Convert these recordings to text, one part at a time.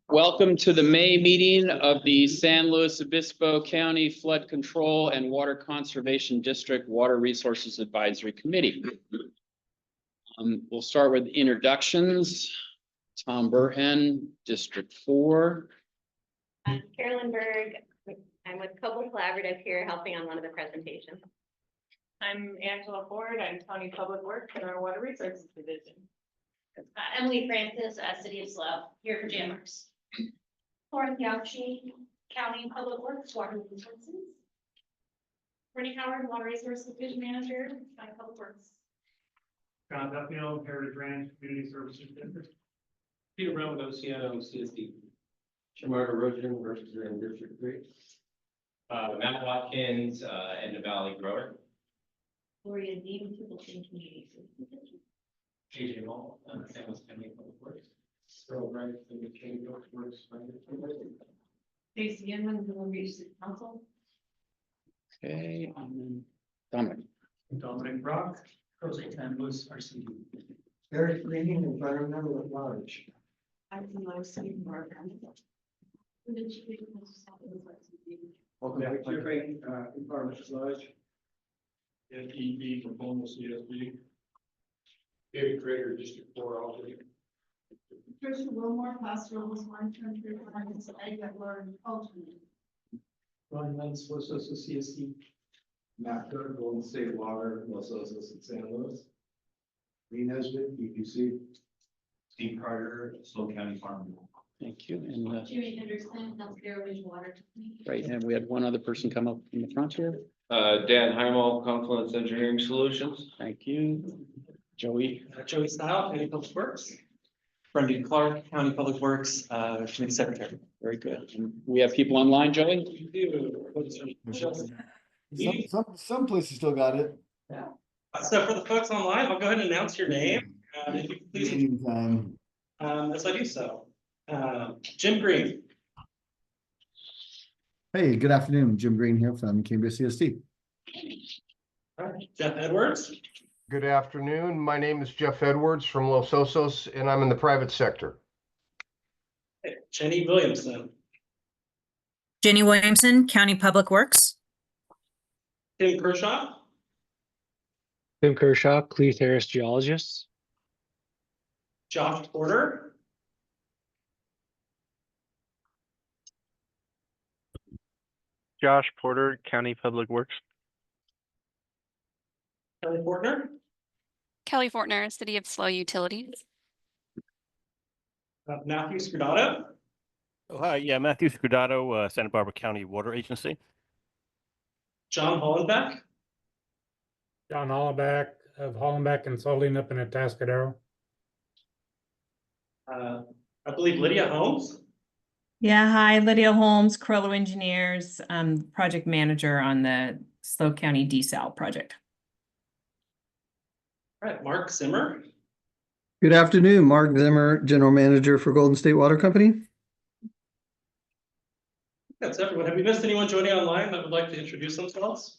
Welcome to the May meeting of the San Luis Obispo County Flood Control and Water Conservation District Water Resources Advisory Committee. We'll start with introductions. Tom Burhan, District 4. I'm Carolyn Berg. I'm with Cobble Collaborative here helping on one of the presentations. I'm Angela Ford. I'm County Public Works in our Water Resources Division. Emily Francis, City of Slough, here for Jammers. Lauren Gauchi, County Public Works, Water Resources. Brittany Howard, Water Resources Division Manager, County Public Works. John Duffield, Heritage Ranch Community Services District. Peter Brown with OCNO, CSD. Shamar Erosion versus in District 3. Matt Watkins, and the Valley Grower. Gloria Dean, Templeton Community Services. JJ Mall, San Luis County Public Works. Earl Wright, the King Works. Stacey Inman, Long Beach City Council. Okay, and then Dominic. Dominic Brock, Jose Campos, RCD. Eric Green, environmental at large. I'm from Low City, Mark. Welcome back, Jeffrey, environmental at large. FED from Homeless CSD. David Crater, District 4, alternate. Tricia Wilmore, pastoral was one country, and I got learned alternate. Ron Lentz, Los Osos CSD. Matt Kerr, Golden State Water, Los Osos and San Luis. Lee Nesbitt, EPC. Steve Carter, Slow County Farm. Thank you. And Jimmy Henderson, Healthcare Ridge Water Company. right, and we had one other person come up in the front here. Dan Heimel, Confluence Engineering Solutions. Thank you. Joey. Joey Style, County Public Works. Brendan Clark, County Public Works, Committee Secretary. Very good. And we have people online, Joey? Some places still got it. So for the folks online, I'll go ahead and announce your name. If you could please, Meantime, as I do so. Jim Green. hey, good afternoon. Jim Green here from Cambria CSD. All right, Jeff Edwards. Good afternoon. My name is Jeff Edwards from Los Osos, and I'm in the private sector. Hey, Jenny Williamson. Jenny Williamson, County Public Works. Tim Kershaw. Tim Kershaw, Cleve Harris Geologists. Josh Porter. Josh Porter, County Public Works. Kelly Fortner. Kelly Fortner, City of Slough Utilities. Matthew Scudato. Oh, hi. Yeah, Matthew Scudato, Santa Barbara County Water Agency. John Hollenbeck. John Hollaback of Hollenbeck and Soling up in Atascadero. I believe Lydia Holmes. Yeah, hi, Lydia Holmes, Corello Engineers, project manager on the Slough County desal project. All right, Mark Zimmer. Good afternoon, Mark Zimmer, General Manager for Golden State Water Company. That's everyone. Have we missed anyone joining online that would like to introduce themselves?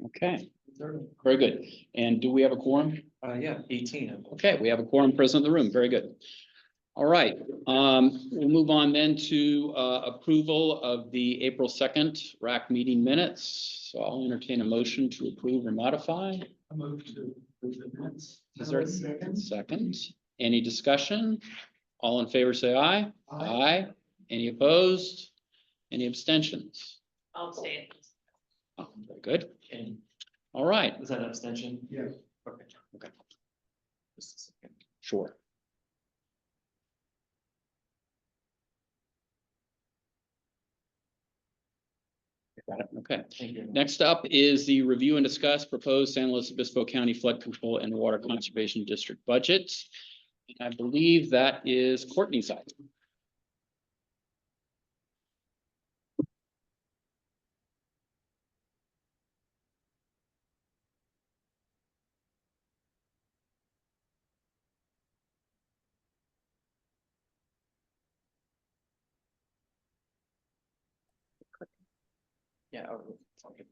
Okay, very good. And do we have a quorum? Yeah, 18. Okay, we have a quorum present in the room. Very good. All right, we'll move on then to approval of the April 2nd WRAC meeting minutes. So I'll entertain a motion to approve or modify. I move to approve the minutes. Is there a second? Any discussion? All in favor, say aye. Aye. Any opposed? Any abstentions? I'll say it. Oh, very good. All right. Was that an abstention? Yes. Okay. Okay. Just a second. Sure. Got it. Okay. Thank you. Next up is the review and discuss proposed San Luis Obispo County Flood Control and Water Conservation District budget. I believe that is Courtney's side. Yeah. Okay.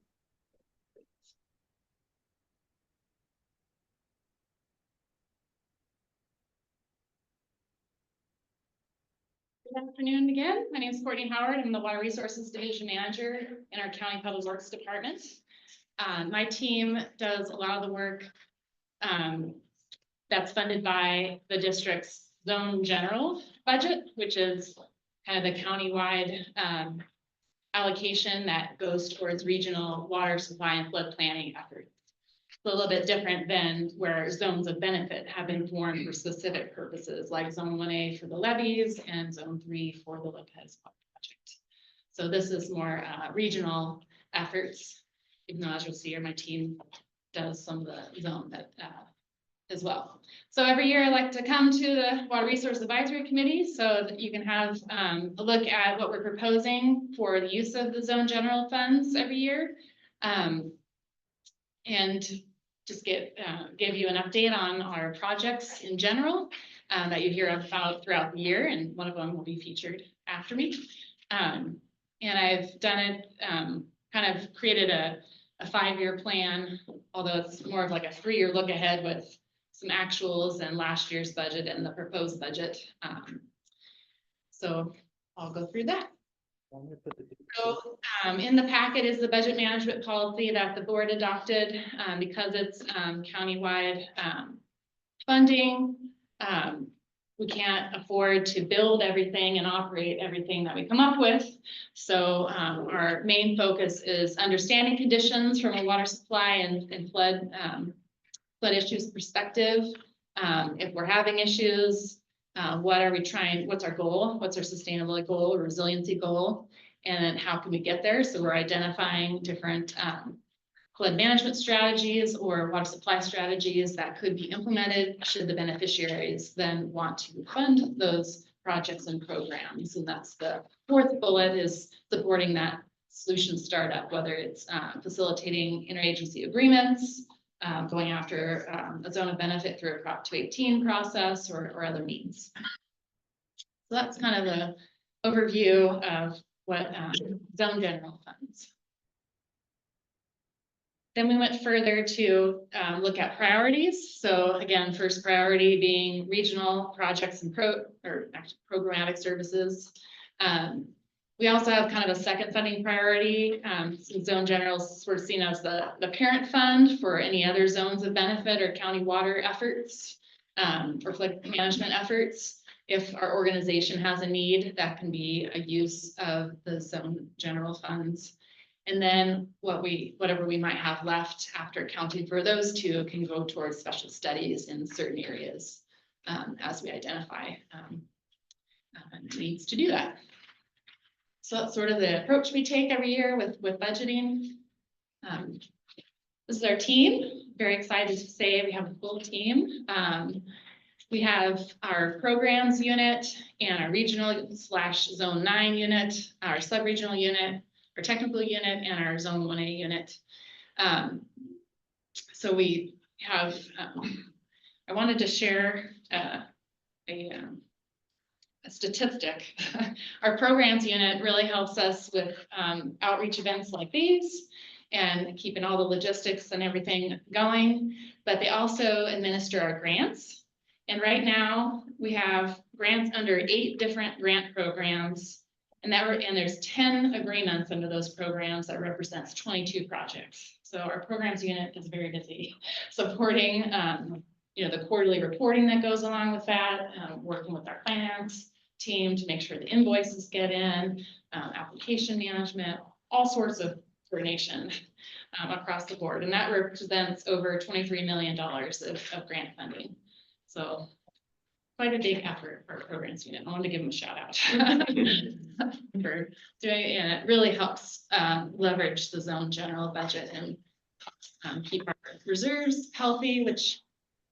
Good afternoon again. My name is Courtney Howard. I'm the Water Resources Division Manager in our County Public Works Department. My team does a lot of the work that's funded by the district's zone general budget, which is kind of the countywide allocation that goes towards regional water supply and flood planning efforts. It's a little bit different than where zones of benefit have been formed for specific purposes, like Zone 1A for the levees and Zone 3 for the Lopez project. So this is more regional efforts, even though as you'll see, my team does some of the zone that as well. So every year I like to come to the Water Resource Advisory Committee so that you can have a look at what we're proposing for the use of the zone general funds every year. And just give you an update on our projects in general that you hear about throughout the year, and one of them will be featured after me. And I've done it, kind of created a 5-year plan, although it's more of like a 3-year look ahead with some actuals and last year's budget and the proposed budget. So I'll go through that. So in the packet is the budget management policy that the board adopted because it's countywide funding. We can't afford to build everything and operate everything that we come up with. So our main focus is understanding conditions from a water supply and flood issues perspective. If we're having issues, what are we trying, what's our goal? What's our sustainability goal or resiliency goal? And then how can we get there? So we're identifying different flood management strategies or water supply strategies that could be implemented should the beneficiaries then want to fund those projects and programs. And that's the 4th bullet, is supporting that solution startup, whether it's facilitating interagency agreements, going after a zone of benefit through a Prop 218 process or other means. So that's kind of the overview of what zone general funds. Then we went further to look at priorities. So again, first priority being regional projects and programmatic services. We also have kind of a second funding priority. Zone general is sort of seen as the parent fund for any other zones of benefit or county water efforts or flood management efforts. If our organization has a need, that can be a use of the zone general funds. And then whatever we might have left after accounting for those two can go towards special studies in certain areas as we identify needs to do that. So that's sort of the approach we take every year with budgeting. This is our team. Very excited to say we have a full team. We have our programs unit and our regional/zone 9 unit, our sub-regional unit, our technical unit, and our zone 1A unit. So we have, I wanted to share a statistic. Our programs unit really helps us with outreach events like these and keeping all the logistics and everything going, but they also administer our grants. And right now we have grants under 8 different grant programs, and there's 10 agreements under those programs that represents 22 projects. So our programs unit is very busy supporting the quarterly reporting that goes along with that, working with our finance team to make sure the invoices get in, application management, all sorts of coordination across the board. And that represents over $23 million of grant funding. So quite a big effort for our programs unit. I wanted to give them a shout out for doing it, and it really helps leverage the zone general budget and keep our reserves healthy, which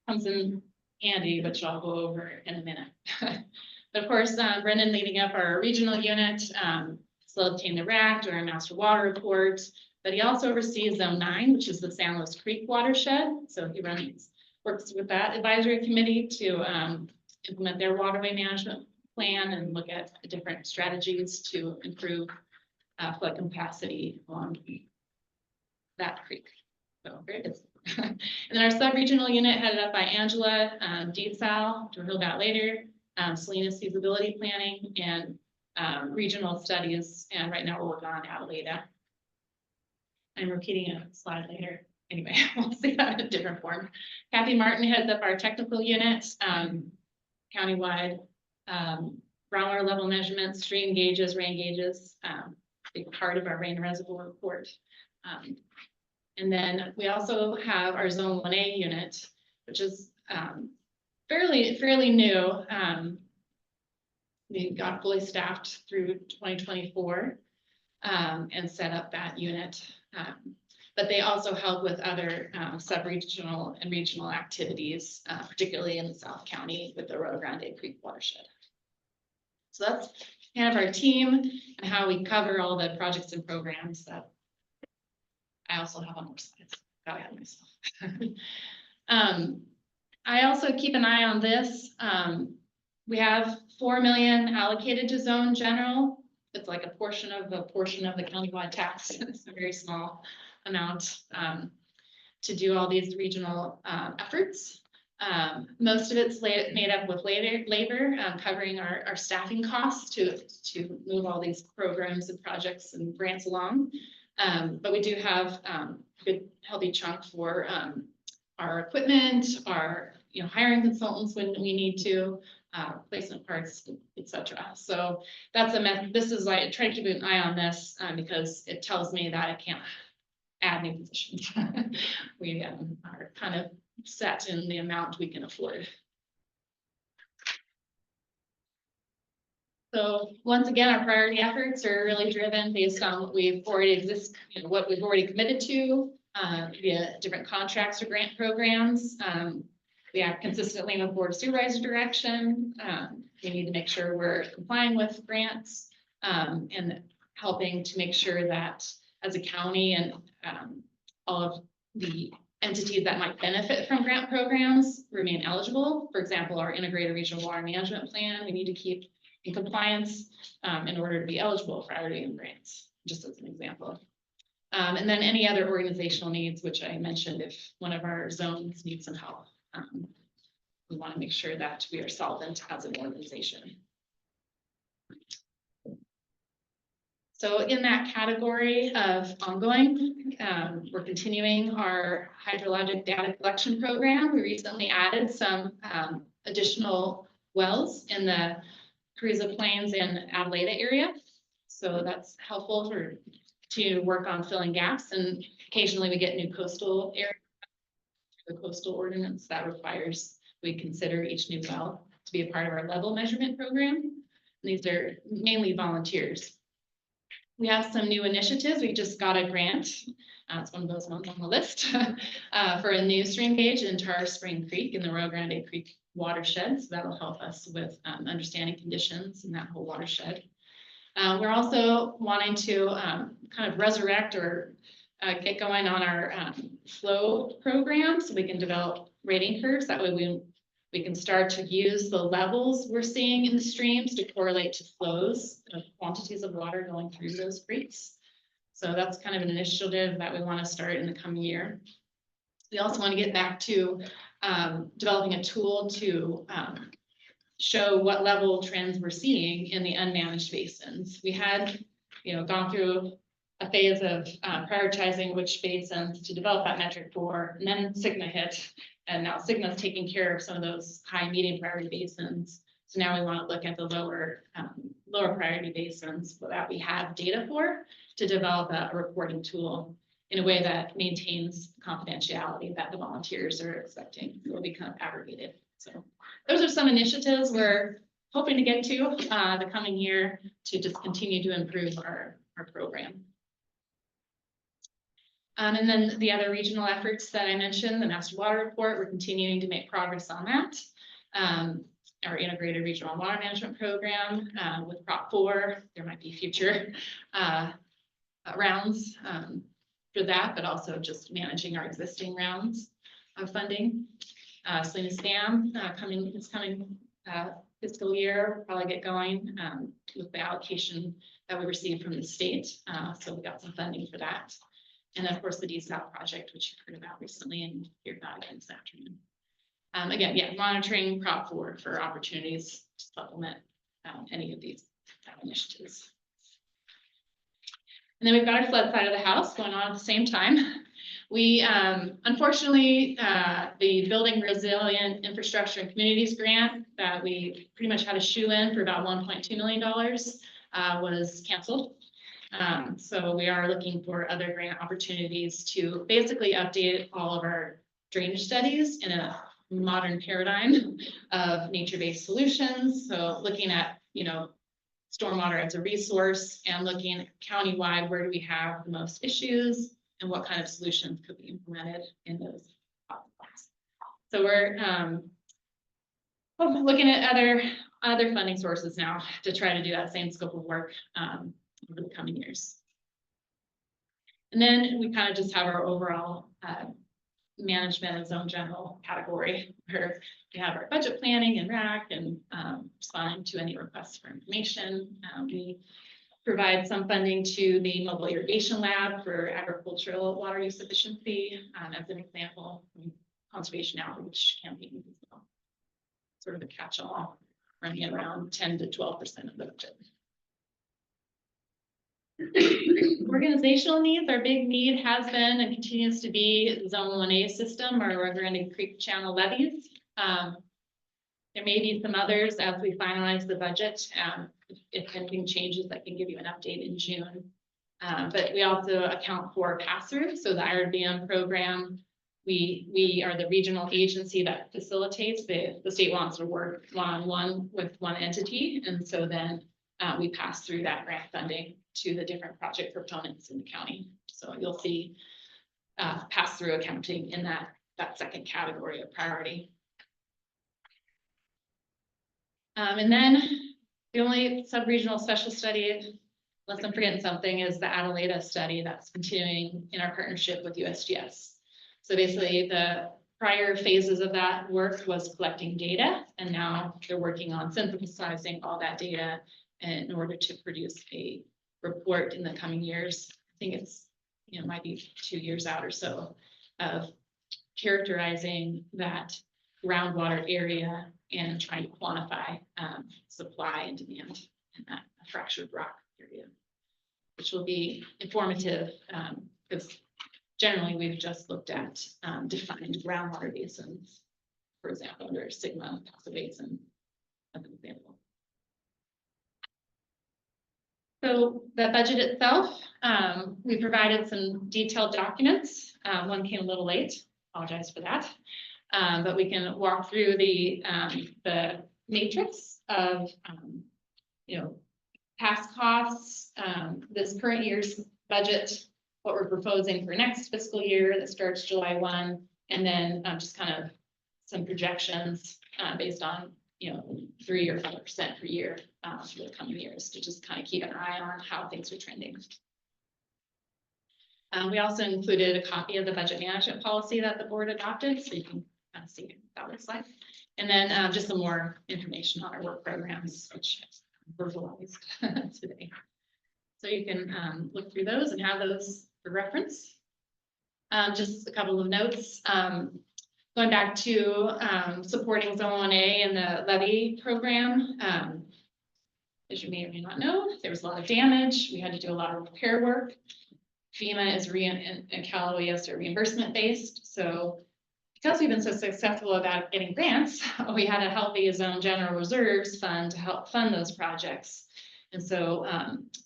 comes in handy, which I'll go over in a minute. But of course, Brendan leading up our regional unit, still obtain the WRAC, doing our master water report, but he also oversees Zone 9, which is the San Luis Creek watershed. So he works with that advisory committee to implement their waterway management plan and look at different strategies to improve flood capacity along that creek. So very good. And then our sub-regional unit headed up by Angela DeSal, to hear about later. Salinas feasibility planning and regional studies. And right now we're working on Adeleda. I'm repeating a slide later. Anyway, we'll see that in a different form. Kathy Martin heads up our technical unit, countywide, groundwater level measurements, stream gauges, rain gauges, big part of our rain reservoir report. And then we also have our Zone 1A unit, which is fairly new. We got fully staffed through 2024 and set up that unit. But they also help with other sub-regional and regional activities, particularly in the South County with the Rio Grande Creek watershed. So that's kind of our team and how we cover all the projects and programs that I also have on more slides. Got ahead of myself. I also keep an eye on this. We have 4 million allocated to zone general. It's like a portion of the countywide tax. It's a very small amount to do all these regional efforts. Most of it's made up with labor, covering our staffing costs to move all these programs and projects and grants along. But we do have a good healthy chunk for our equipment, our hiring consultants when we need to, replacement parts, etc. So that's this is why I try to keep an eye on this because it tells me that I can't add new positions. We are kind of set in the amount we can afford. So once again, our priority efforts are really driven based on what we've already what we've already committed to via different contracts or grant programs. We act consistently with Board of Supervisor direction. We need to make sure we're complying with grants and helping to make sure that as a county and all of the entities that might benefit from grant programs remain eligible. For example, our integrated regional water management plan, we need to keep in compliance in order to be eligible for IRDM grants, just as an example. And then any other organizational needs, which I mentioned, if one of our zones needs some help, we want to make sure that we are solvent as an organization. So in that category of ongoing, we're continuing our hydrologic data collection program. We recently added some additional wells in the Carrizo Plains and Adeleda area. So that's helpful to work on filling gaps. And occasionally we get new coastal area, the coastal ordinance that requires we consider each new well to be a part of our level measurement program. And these are mainly volunteers. We have some new initiatives. We just got a grant. It's one of those ones on the list for a new stream gauge in Tar Spring Creek in the Rio Grande Creek watershed. So that'll help us with understanding conditions in that whole watershed. We're also wanting to kind of resurrect or get going on our flow program so we can develop rating curves. That way we can start to use the levels we're seeing in the streams to correlate to flows of quantities of water going through those creeks. So that's kind of an initiative that we want to start in the coming year. We also want to get back to developing a tool to show what level trends we're seeing in the unmanaged basins. We had, gone through a phase of prioritizing which basins to develop that metric for, and then Sigma hit. And now Sigma is taking care of some of those high medium priority basins. So now we want to look at the lower priority basins that we have data for to develop a reporting tool in a way that maintains confidentiality that the volunteers are expecting. It will be kind of aggregated. So those are some initiatives we're hoping to get to the coming year to just continue to improve our program. And then the other regional efforts that I mentioned, the master water report, we're continuing to make progress on that. Our integrated regional water management program with Prop 4, there might be future rounds for that, but also just managing our existing rounds of funding. Salinas Dam coming fiscal year, we'll probably get going with the allocation that we received from the state. So we got some funding for that. And then, of course, the DSAL project, which you've heard about recently and hear about again this afternoon. Again, yeah, monitoring Prop 4 for opportunities to supplement any of these initiatives. And then we've got our flood side of the house going on at the same time. We, unfortunately, the Building Resilient Infrastructure and Communities grant that we pretty much had a shoe in for about $1.2 million was canceled. So we are looking for other grant opportunities to basically update all of our drainage studies in a modern paradigm of nature-based solutions. So looking at, stormwater as a resource and looking countywide, where do we have the most issues and what kind of solutions could be implemented in those hotspots. So we're looking at other funding sources now to try to do that same scope of work over the coming years. And then we kind of just have our overall management of zone general category, where we have our budget planning and WRAC and responding to any requests for information. We provide some funding to the mobile irrigation lab for agricultural water use efficiency, as an example, conservation outreach campaigns as well. Sort of a catch-all, running around 10 to 12% of the budget. Organizational needs, our big need has been and continues to be the Zone 1A system, our Rio Grande Creek Channel levees. There may be some others as we finalize the budget. If anything changes, I can give you an update in June. But we also account for pass-through. So the IRBM program, we are the regional agency that facilitates. The state wants to work one-on-one with one entity. And so then we pass through that grant funding to the different project proponents in the county. So you'll see pass-through accounting in that second category of priority. And then the only sub-regional special study, unless I'm forgetting something, is the Adelaida study that's continuing in our partnership with USGS. So basically the prior phases of that work was collecting data, and now they're working on synthesizing all that data in order to produce a report in the coming years. I think it's, might be 2 years out or so, of characterizing that groundwater area and trying to quantify supply and demand in that fractured rock area, which will be informative because generally we've just looked at defined groundwater basins, for example, under Sigma Paso Basin as an example. So the budget itself, we provided some detailed documents. One came a little late, apologize for that. But we can walk through the matrix of, past costs, this current year's budget, what we're proposing for next fiscal year that starts July 1, and then just kind of some projections based on 3 or 5% per year for the coming years, to just kind of keep an eye on how things are trending. We also included a copy of the budget management policy that the board adopted, so you can kind of see what that looks like. And then just some more information on our work programs, which I verbalized today. So you can look through those and have those for reference. Just a couple of notes. Going back to supporting Zone 1A and the levee program. As you may or may not know, there was a lot of damage. We had to do a lot of repair work. FEMA is and Cal OES are reimbursement based. So because we've been so successful about getting grants, we had a healthy zone general reserves fund to help fund those projects. And so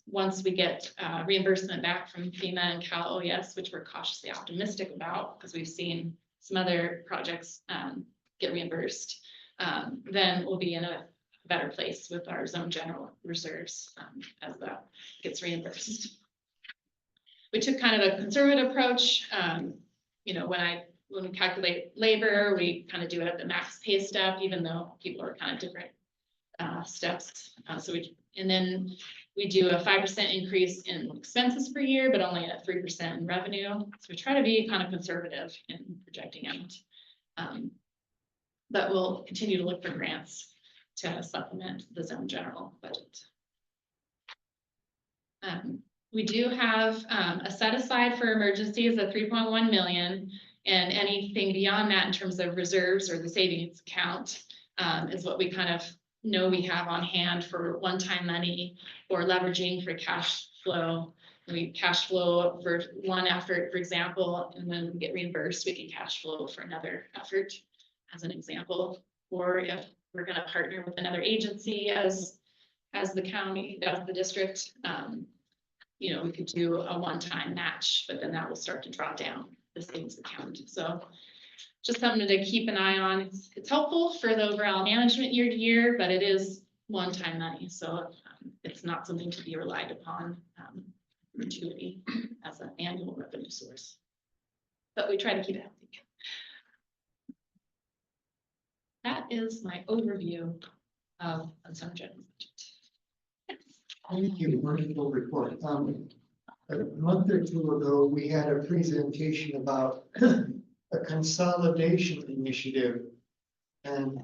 once we get reimbursement back from FEMA and Cal OES, which we're cautiously optimistic about because we've seen some other projects get reimbursed, then we'll be in a better place with our zone general reserves as that gets reimbursed. We took kind of a conservative approach. When we calculate labor, we kind of do it at the max pay step, even though people are kind of different steps. And then we do a 5% increase in expenses per year, but only at 3% in revenue. So we try to be kind of conservative in projecting out. But we'll continue to look for grants to supplement the zone general budget. We do have a set aside for emergencies of $3.1 million. And anything beyond that in terms of reserves or the savings account is what we kind of know we have on hand for one-time money or leveraging for cash flow. We cash flow for one effort, for example, and then we get reimbursed, we can cash flow for another effort as an example. Or if we're gonna partner with another agency as the county, as the district, you know, we could do a one-time match, but then that will start to drop down the savings account. So just something to keep an eye on. It's helpful for the overall management year to year, but it is one-time money. So it's not something to be relied upon perpetuity as an annual revenue source. But we try to keep it healthy. That is my overview of some general budget. Thank you, wonderful report. A month or two ago, we had a presentation about a consolidation initiative. And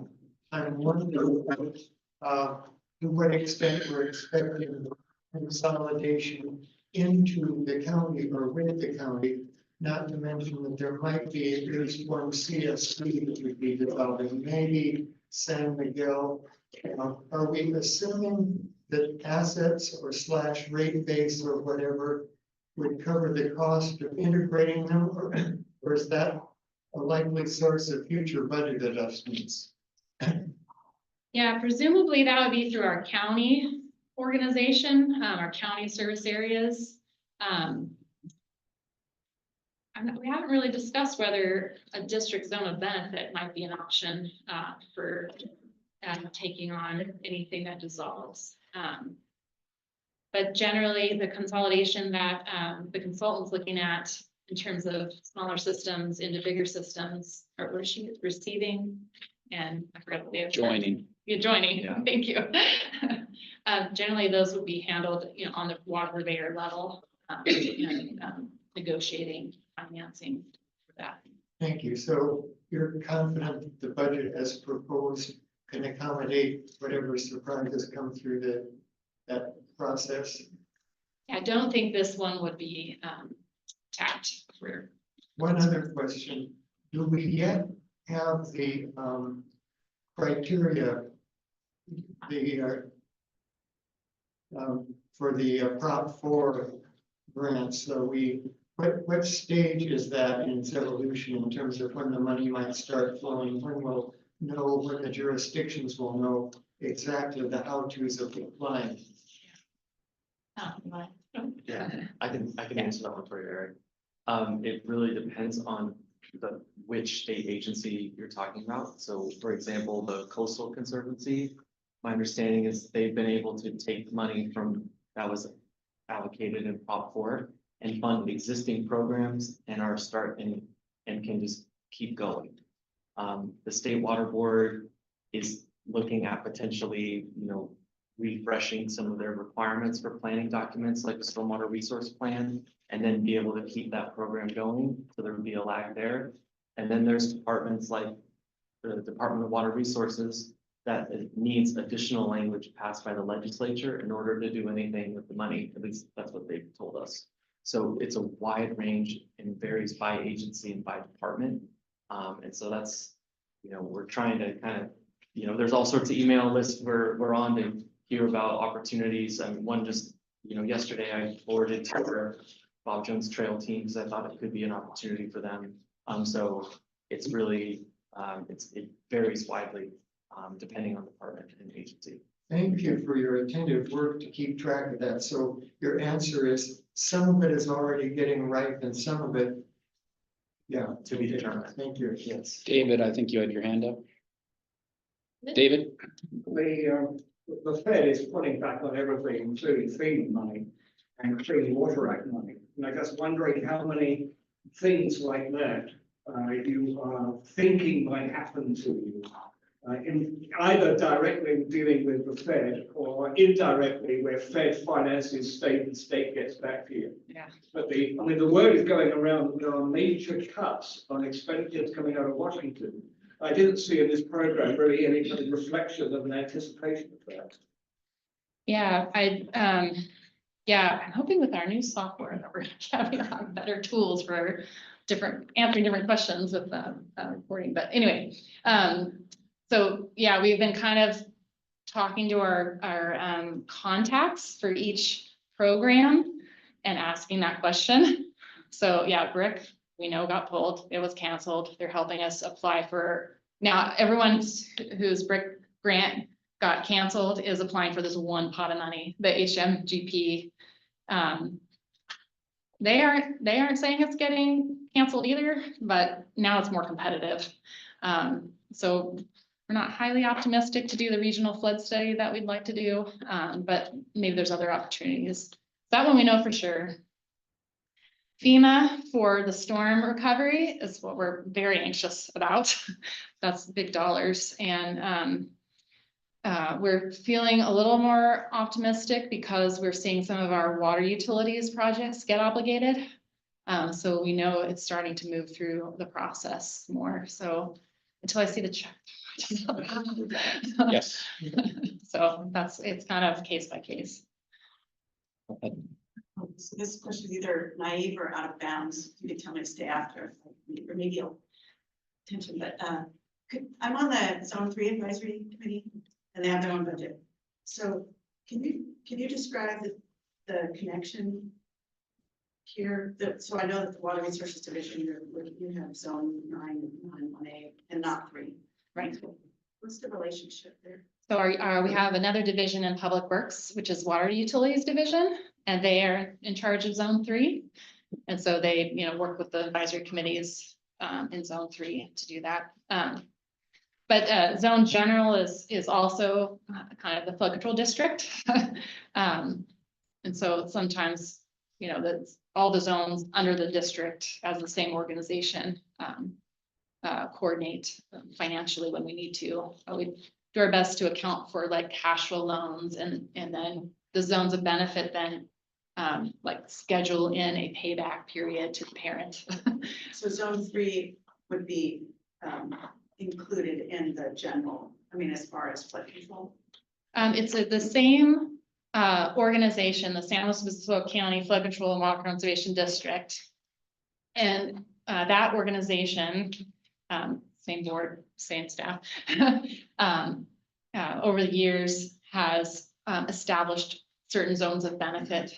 I'm wondering, to what extent we're expecting consolidation into the county or with the county, not to mention that there might be at least one CSC that would be developing, maybe San Miguel. Are we assuming that assets or / rate base or whatever would cover the cost of integrating them, or is that a likely source of future budget adjustments? Yeah, presumably that would be through our county organization, our county service areas. We haven't really discussed whether a district zone of benefit might be an option for taking on anything that dissolves. But generally, the consolidation that the consultant's looking at in terms of smaller systems into bigger systems, or was she receiving? And I forgot what they have. Joining. You're joining, Yeah. thank you. Generally, those would be handled, you know, on the water layer level, and negotiating financing for that. Thank you. So you're confident that the budget as proposed can accommodate whatever surprises come through that process? I don't think this one would be tapped for. One other question, do we yet have the criteria, for the Prop 4 grants? So what stage is that in its evolution in terms of when the money might start flowing? When we'll know, when the jurisdictions will know exactly the how-tos of applying? Yeah, I can answer that one for you, Eric. It really depends on which state agency you're talking about. So for example, the Coastal Conservancy, my understanding is they've been able to take money from that was allocated in Prop 4 and fund existing programs and and can just keep going. The State Water Board is looking at potentially, you know, refreshing some of their requirements for planning documents like the Stormwater Resource Plan, and then be able to keep that program going. So there would be a lag there. And then there's departments like the Department of Water Resources that it needs additional language passed by the legislature in order to do anything with the money. At least that's what they've told us. So it's a wide range and varies by agency and by department. And so that's, you know, we're trying to kind of, you know, there's all sorts of email lists we're on to hear about opportunities. And one just, you know, yesterday I forwarded to our Bob Jones Trail team because I thought it could be an opportunity for them. So it's really, it varies widely depending on department and agency. Thank you for your attentive work to keep track of that. So your answer is some of it is already getting ripe and some of it, yeah. To be determined. Thank you. Yes. David, I think you had your hand up. David? The Fed is pulling back on everything, including FEMA money and Clean Water Act money. And I guess wondering how many things like that you are thinking might happen to you. In either directly dealing with the Fed or indirectly where Fed finances state and state gets back to you. Yeah. But the word is going around that there are major cuts on expenditures coming out of Washington. I didn't see in this program really any kind of reflection of an anticipation of that. Yeah, I'm hoping with our new software that we're having better tools for answering different questions with reporting, but anyway. So yeah, we've been kind of talking to our contacts for each program and asking that question. So yeah, BRIC, we know got pulled, it was canceled. They're helping us apply for, now everyone whose BRIC grant got canceled is applying for this one pot of money, the HMGP. They aren't saying it's getting canceled either, but now it's more competitive. So we're not highly optimistic to do the regional flood study that we'd like to do, but maybe there's other opportunities. That one we know for sure. FEMA for the storm recovery is what we're very anxious about. That's big dollars, and we're feeling a little more optimistic because we're seeing some of our water utilities projects get obligated. So we know it's starting to move through the process more. So until I see the check. Yes. So it's kind of case by case. So this question is either naive or out of bounds. You can tell me to stay after remedial attention, but I'm on the Zone 3 Advisory Committee and they have their own budget. So can you describe the connection here? So I know that the Water Resources Division, you have Zone 9 and 1A and not 3. Right. What's the relationship there? So we have another division in Public Works, which is Water Utilities Division, and they are in charge of Zone 3. And so they, work with the advisory committees in Zone 3 to do that. But Zone General is also kind of the flood control district. And so sometimes, that's all the zones under the district as the same organization coordinate financially when we need to. We do our best to account for like cash flow loans and then the zones of benefit then like schedule in a payback period to the parent. So Zone 3 would be included in the general, as far as flood control? It's the same organization, the San Luis Obispo County Flood Control and Water Conservation District. And that organization, same board, same staff, over the years has established certain zones of benefit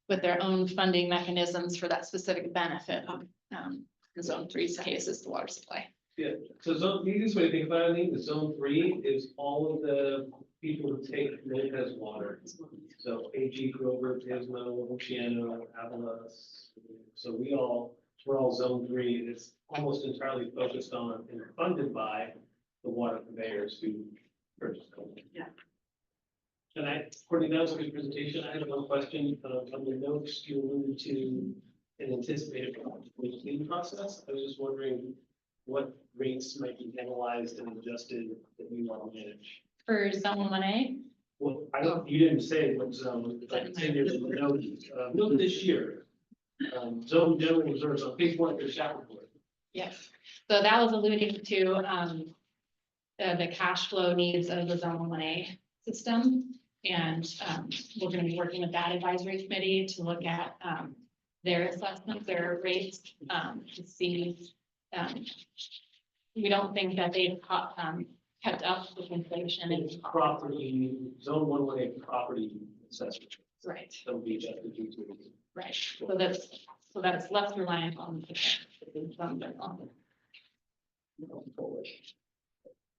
with their own funding mechanisms for that specific benefit. In Zone 3's case is the water supply. Yeah, so the easiest way to think about it, the Zone 3 is all of the people who take Lopez water. So AG, Grover, Pismo, Oceano, Avalos. So we're all Zone 3, and it's almost entirely focused on and funded by the water conveyors who purchase it. Yeah. And Courtney, that was a good presentation. I have one question. On the notes, you alluded to an anticipated clean process. I was just wondering what rates might be analyzed and adjusted that you want to manage. For Zone 1A? Well, you didn't say what zone, but I can say there's a note this year. Zone general reserves on page 1 of your staff report. Yes, so that was alluding to the cash flow needs of the Zone 1A system. And we're going to be working with that advisory committee to look at their assessment, their rates, to see. We don't think that they've kept up with inflation and Property, Zone 118 property assessment. right. That will be adjusted due to. Right, so that's less reliant on the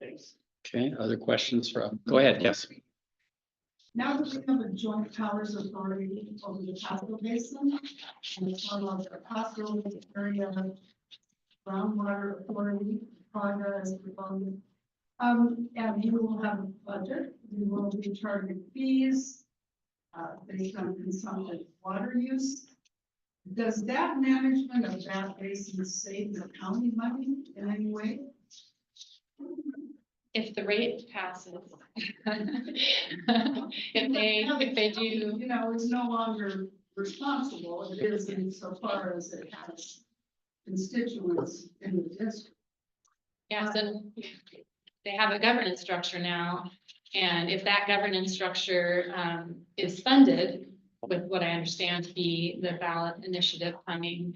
Thanks. Okay, other questions go ahead, yes. Now that we have a joint powers authority over the Pasco Basin and the form of the Pasco area groundwater authority, progress, and you will have a budget, you will be charging fees based on consumptive water use. Does that management of that basin save the county money in any way? if the rate passes. If they do. You know, it's no longer responsible, it is insofar as it has constituents in the district. Yeah, so they have a governance structure now, and if that governance structure is funded with what I understand to be the ballot initiative coming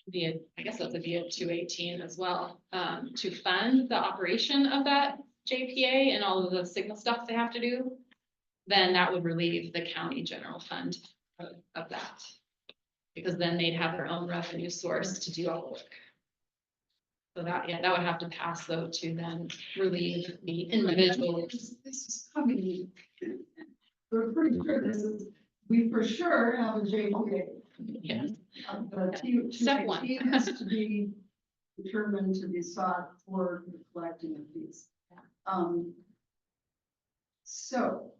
via, I guess that's a via 218 as well, to fund the operation of that JPA and all of the signal stuff they have to do, then that would relieve the county general fund of that. Because then they'd have their own revenue source to do all the work. So that, yeah, that would have to pass though to then relieve the individuals. This is coming. We're pretty sure this is, we for sure have a JPA. Yes. The Step one. T has to be determined to be sought for collecting of fees. So.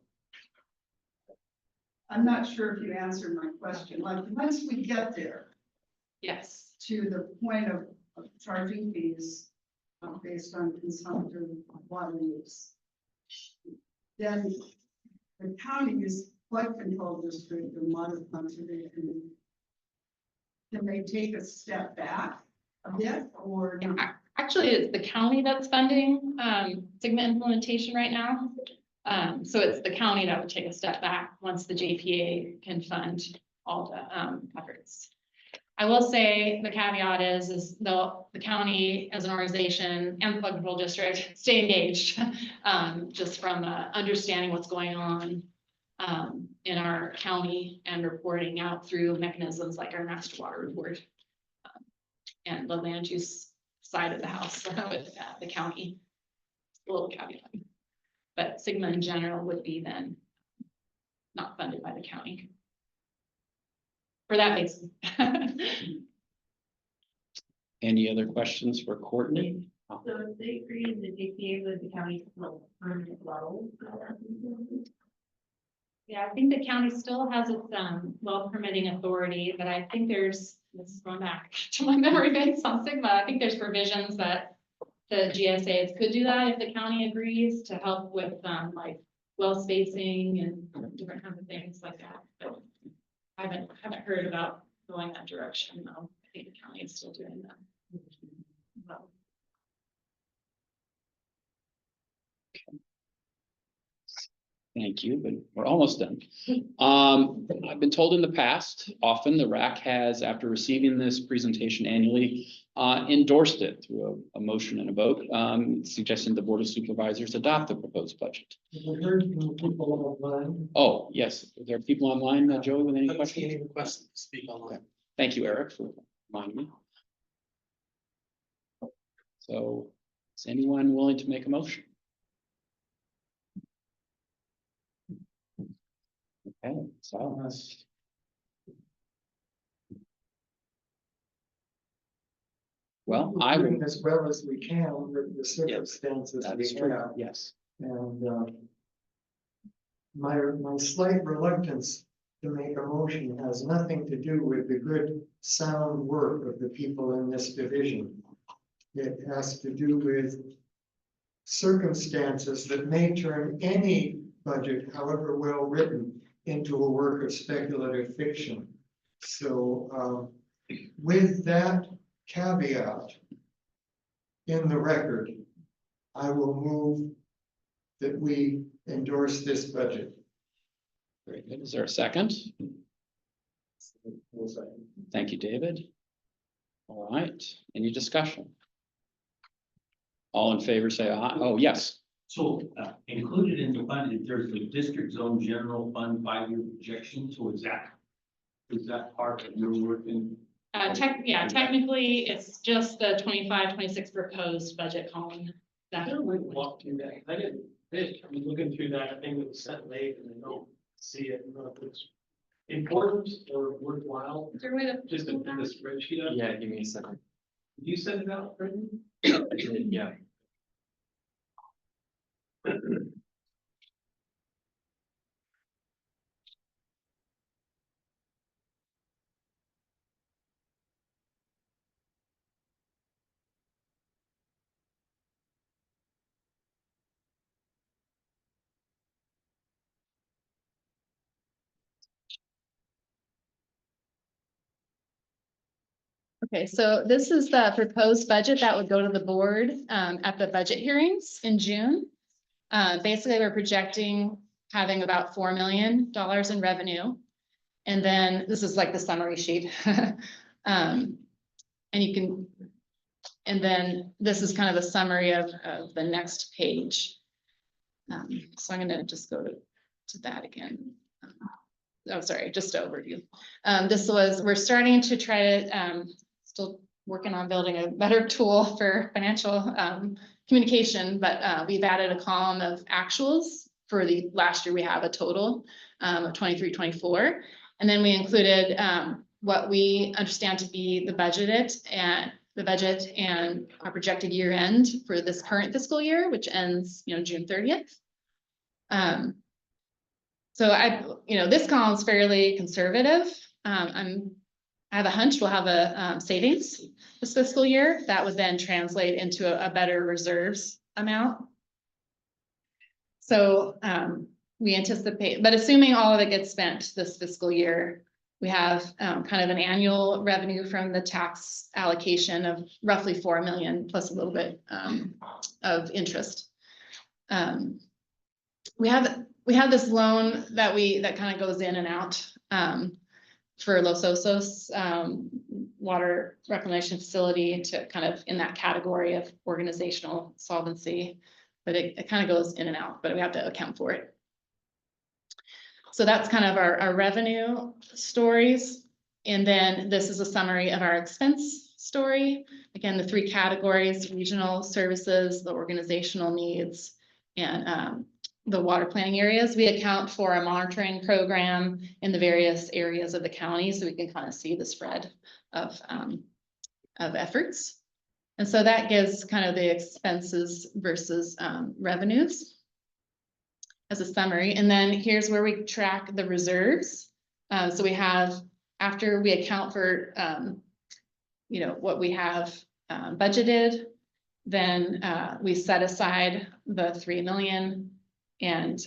I'm not sure if you answered my question, like, once we get there Yes, to the point of charging fees based on consumptive water use, then the county's flood control district and water conservation, can they take a step back a bit or? actually, it's the county that's funding Sigma implementation right now. So it's the county that would take a step back once the JPA can fund all the efforts. I will say the caveat is the county as an organization and the flood control district stay engaged. Just from understanding what's going on in our county and reporting out through mechanisms like our master water report. And the land use side of the house with the county. A little caveat. But Sigma in general would be then not funded by the county. For that reason. Any other questions for Courtney? So if they created the JPA with the county permanent level. Yeah, I think the county still has its well permitting authority, but I think this is going back to my memory banks on Sigma. I think there's provisions that the GSAs could do that if the county agrees to help with like well spacing and different kinds of things like that. But I haven't heard about going that direction. No, I think the county is still doing that. Well, Thank you, but we're almost done. I've been told in the past, often the RAC has, after receiving this presentation annually, endorsed it through a motion and a vote, suggesting the Board of Supervisors adopt the proposed budget. We heard from people online. Oh, yes. Are there people online, Joey, with any questions? Any questions to speak online? Thank you, Eric, for reminding me. So is anyone willing to make a motion? Okay, silence. Well, I will. Doing as well as we can with the circumstances That we is true, have. yes. And my slight reluctance to make a motion has nothing to do with the good, sound work of the people in this division. It has to do with circumstances that may turn any budget, however well written, into a work of speculative fiction. So with that caveat in the record, I will move that we endorse this budget. Very good. Is there a second? Thank you, David. All right, any discussion? All in favor, say aye. Oh, yes. So included in the fund, there's the district zone general fund 5-year projection. So is that part of your working? Yeah, technically, it's just the 25-26 proposed budget column. I don't really walk through that. I didn't, I'm looking through that. I think it was sent late and I don't see it. I don't know if it's important or worthwhile. Is there a way to? Just to put the spreadsheet up. Yeah, give me a second. Did you send it out, Brendan? Yeah. Okay, so this is the proposed budget that would go to the board at the budget hearings in June. Basically, we're projecting having about $4 million in revenue. And then this is like the summary sheet. And you can, and then this is kind of a summary of the next page. So I'm gonna just go to that again. Oh, sorry, just overview. We're starting to try to, still working on building a better tool for financial communication, but we've added a column of actuals for the last year. We have a total of 23, 24. And then we included what we understand to be the budget and our projected year end for this current fiscal year, which ends, June 30th. So this column is fairly conservative. I have a hunch we'll have a savings this fiscal year that would then translate into a better reserves amount. So we anticipate, but assuming all of it gets spent this fiscal year, we have kind of an annual revenue from the tax allocation of roughly 4 million plus a little bit of interest. We have this loan that kind of goes in and out for Los Osos water reclamation facility to kind of in that category of organizational solvency, but it kind of goes in and out, but we have to account for it. So that's kind of our revenue stories. And then this is a summary of our expense story. Again, the 3 categories: regional services, the organizational needs, and the water planning areas. We account for a monitoring program in the various areas of the county, so we can kind of see the spread of efforts. And so that gives kind of the expenses versus revenues as a summary. And then here's where we track the reserves. So we have, after we account for, what we have budgeted, then we set aside the 3 million and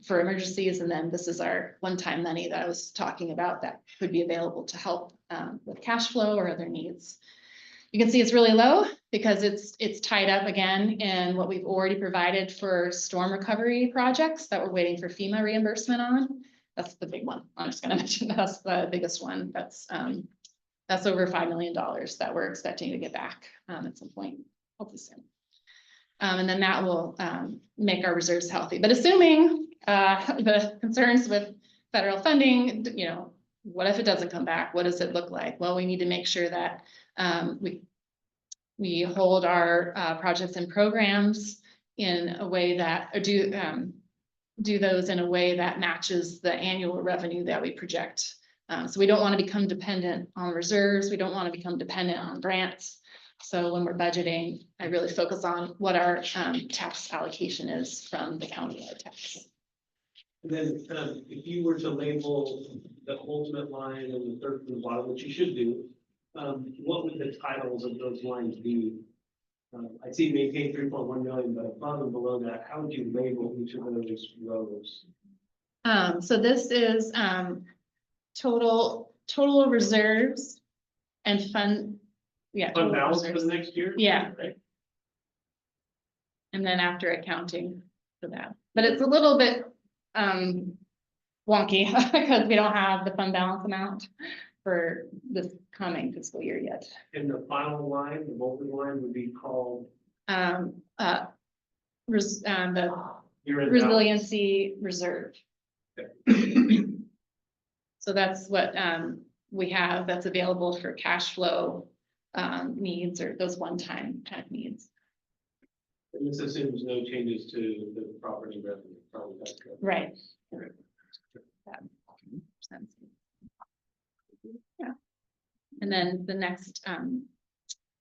for emergencies. And then this is our one-time money that I was talking about that could be available to help with cash flow or other needs. You can see it's really low because it's tied up again in what we've already provided for storm recovery projects that we're waiting for FEMA reimbursement on. That's the big one. I'm just gonna mention that's the biggest one. That's over $5 million that we're expecting to get back at some point, hopefully soon. And then that will make our reserves healthy. But assuming the concerns with federal funding, what if it doesn't come back? What does it look like? Well, we need to make sure that we hold our projects and programs in a way that, or do those in a way that matches the annual revenue that we project. So we don't want to become dependent on reserves. We don't want to become dependent on grants. So when we're budgeting, I really focus on what our tax allocation is from the county-wide tax. And then if you were to label the ultimate line and the third from the bottom, which you should do, what would the titles of those lines be? I see maintain 3.1 million, but above and below that, how would you label each of those rows? So this is total reserves and fund. Yeah. Fund balance for the next year? Yeah. Right. And then after accounting for that, but it's a little bit wonky because we don't have the fund balance amount for this coming fiscal year yet. And the final line, the multi-line would be called? The Year-end resiliency reserve. Okay. So that's what we have that's available for cash flow needs or those one-time kind of needs. And this assumes no changes to the property revenue. Probably that's correct. Right. That makes sense. Yeah. And then the next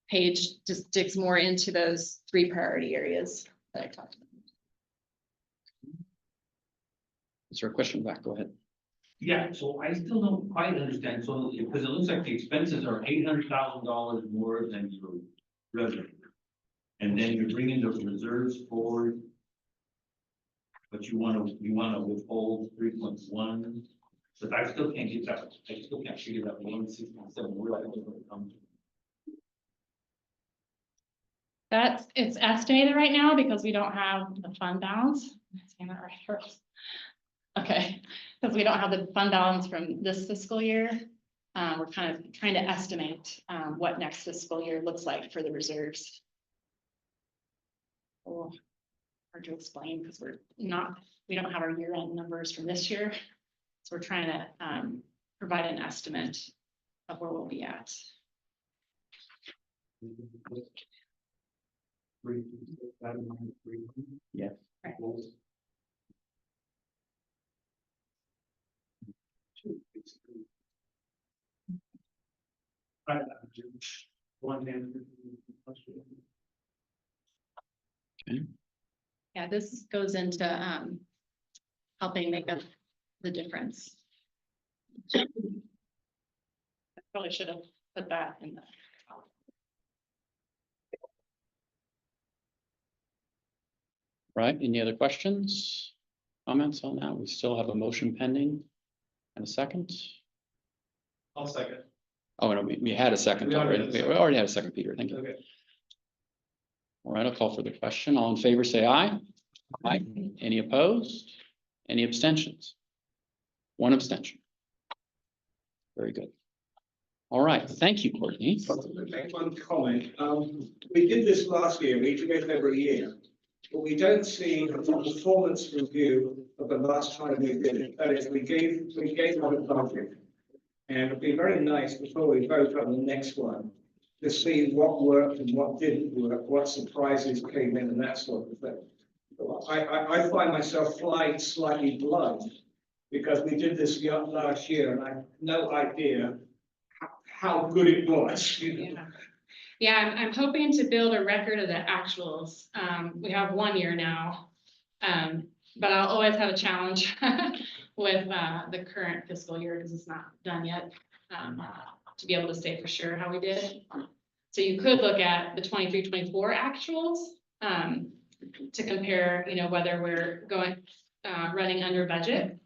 page just digs more into those 3 priority areas that I talked about. Is there a question back? Go ahead. Yeah, so I still don't quite understand, so, because it looks like the expenses are $800,000 more than your revenue. And then you're bringing the reserves forward. But you wanna withhold 3.1, but I still can't get that, I still can't figure that 167, where that number comes from. It's estimated right now because we don't have the fund balance. Am I saying that right first? Okay, because we don't have the fund balance from this fiscal year. We're kind of trying to estimate what next fiscal year looks like for the reserves. Oh, hard to explain because we don't have our year-end numbers from this year. So we're trying to provide an estimate of where we'll be at. Yeah. Right. One hand. Yeah, this goes into helping make up the difference. I probably should have put that in the. Right, any other questions, comments on that? We still have a motion pending. And a second? I'll second. Oh, no, we had a second We already already. had a We second. already had a second, Peter, thank you. Okay. All right, I'll call for the question. All in favor, say aye. Aye. Any opposed? Any abstentions? One abstention. Very good. All right, thank you, Courtney. Make one comment. We did this last year, we do it every year. But we don't see a performance review of the last time we did it. That is, we gave out a budget. And it'd be very nice before we vote on the next one to see what worked and what didn't work, what surprises came in and that sort of thing. I find myself flying slightly blind because we did this last year and I have no idea how good it was. Yeah, I'm hoping to build a record of the actuals. We have 1 year now. But I'll always have a challenge with the current fiscal year because it's not done yet. To be able to say for sure how we did. So you could look at the 23-24 actuals to compare, whether we're running under budget.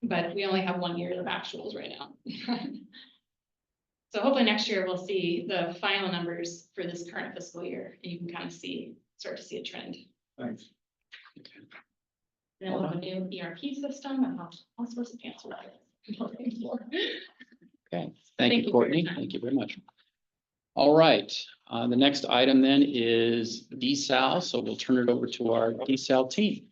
But we only have 1 year of actuals right now. So hopefully next year we'll see the final numbers for this current fiscal year and you can kind of start to see a trend. Thanks. Then we'll have a new ERP system and all sorts of fancy stuff. Okay, thank Thank you, you for Courtney. your time. Thank you very much. All right, the next item then is desal, so we'll turn it over to our desal team.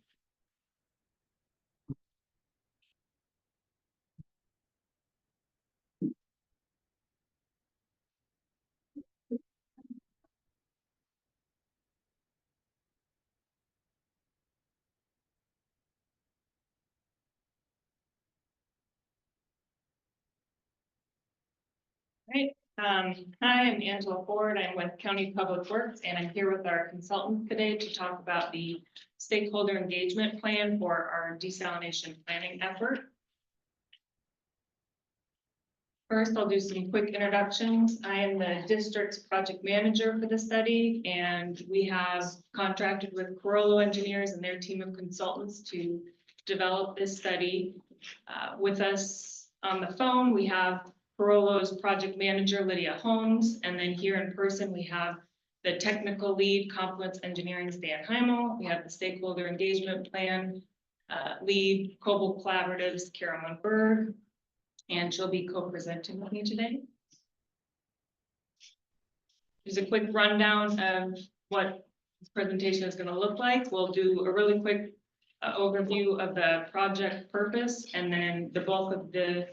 Right. Hi, I'm Angela Ford. I'm with County Public Works and I'm here with our consultant today to talk about the stakeholder engagement plan for our desalination planning effort. First, I'll do some quick introductions. I am the district's project manager for the study, and we have contracted with Corollo Engineers and their team of consultants to develop this study. With us on the phone, we have Corollo's project manager, Lydia Holmes, and then here in person, we have the technical lead, Confluence Engineering, Stan Heimel. We have the stakeholder engagement plan lead, Coble Collaboratives, Carolyn Berg. And she'll be co-presenting with me today. Here's a quick rundown of what this presentation is going to look like. We'll do a really quick overview of the project purpose, and then the bulk of the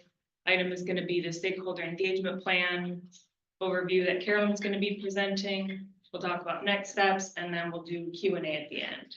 item is going to be the stakeholder engagement plan overview that Carolyn's going to be presenting. We'll talk about next steps, and then we'll do Q&A at the end.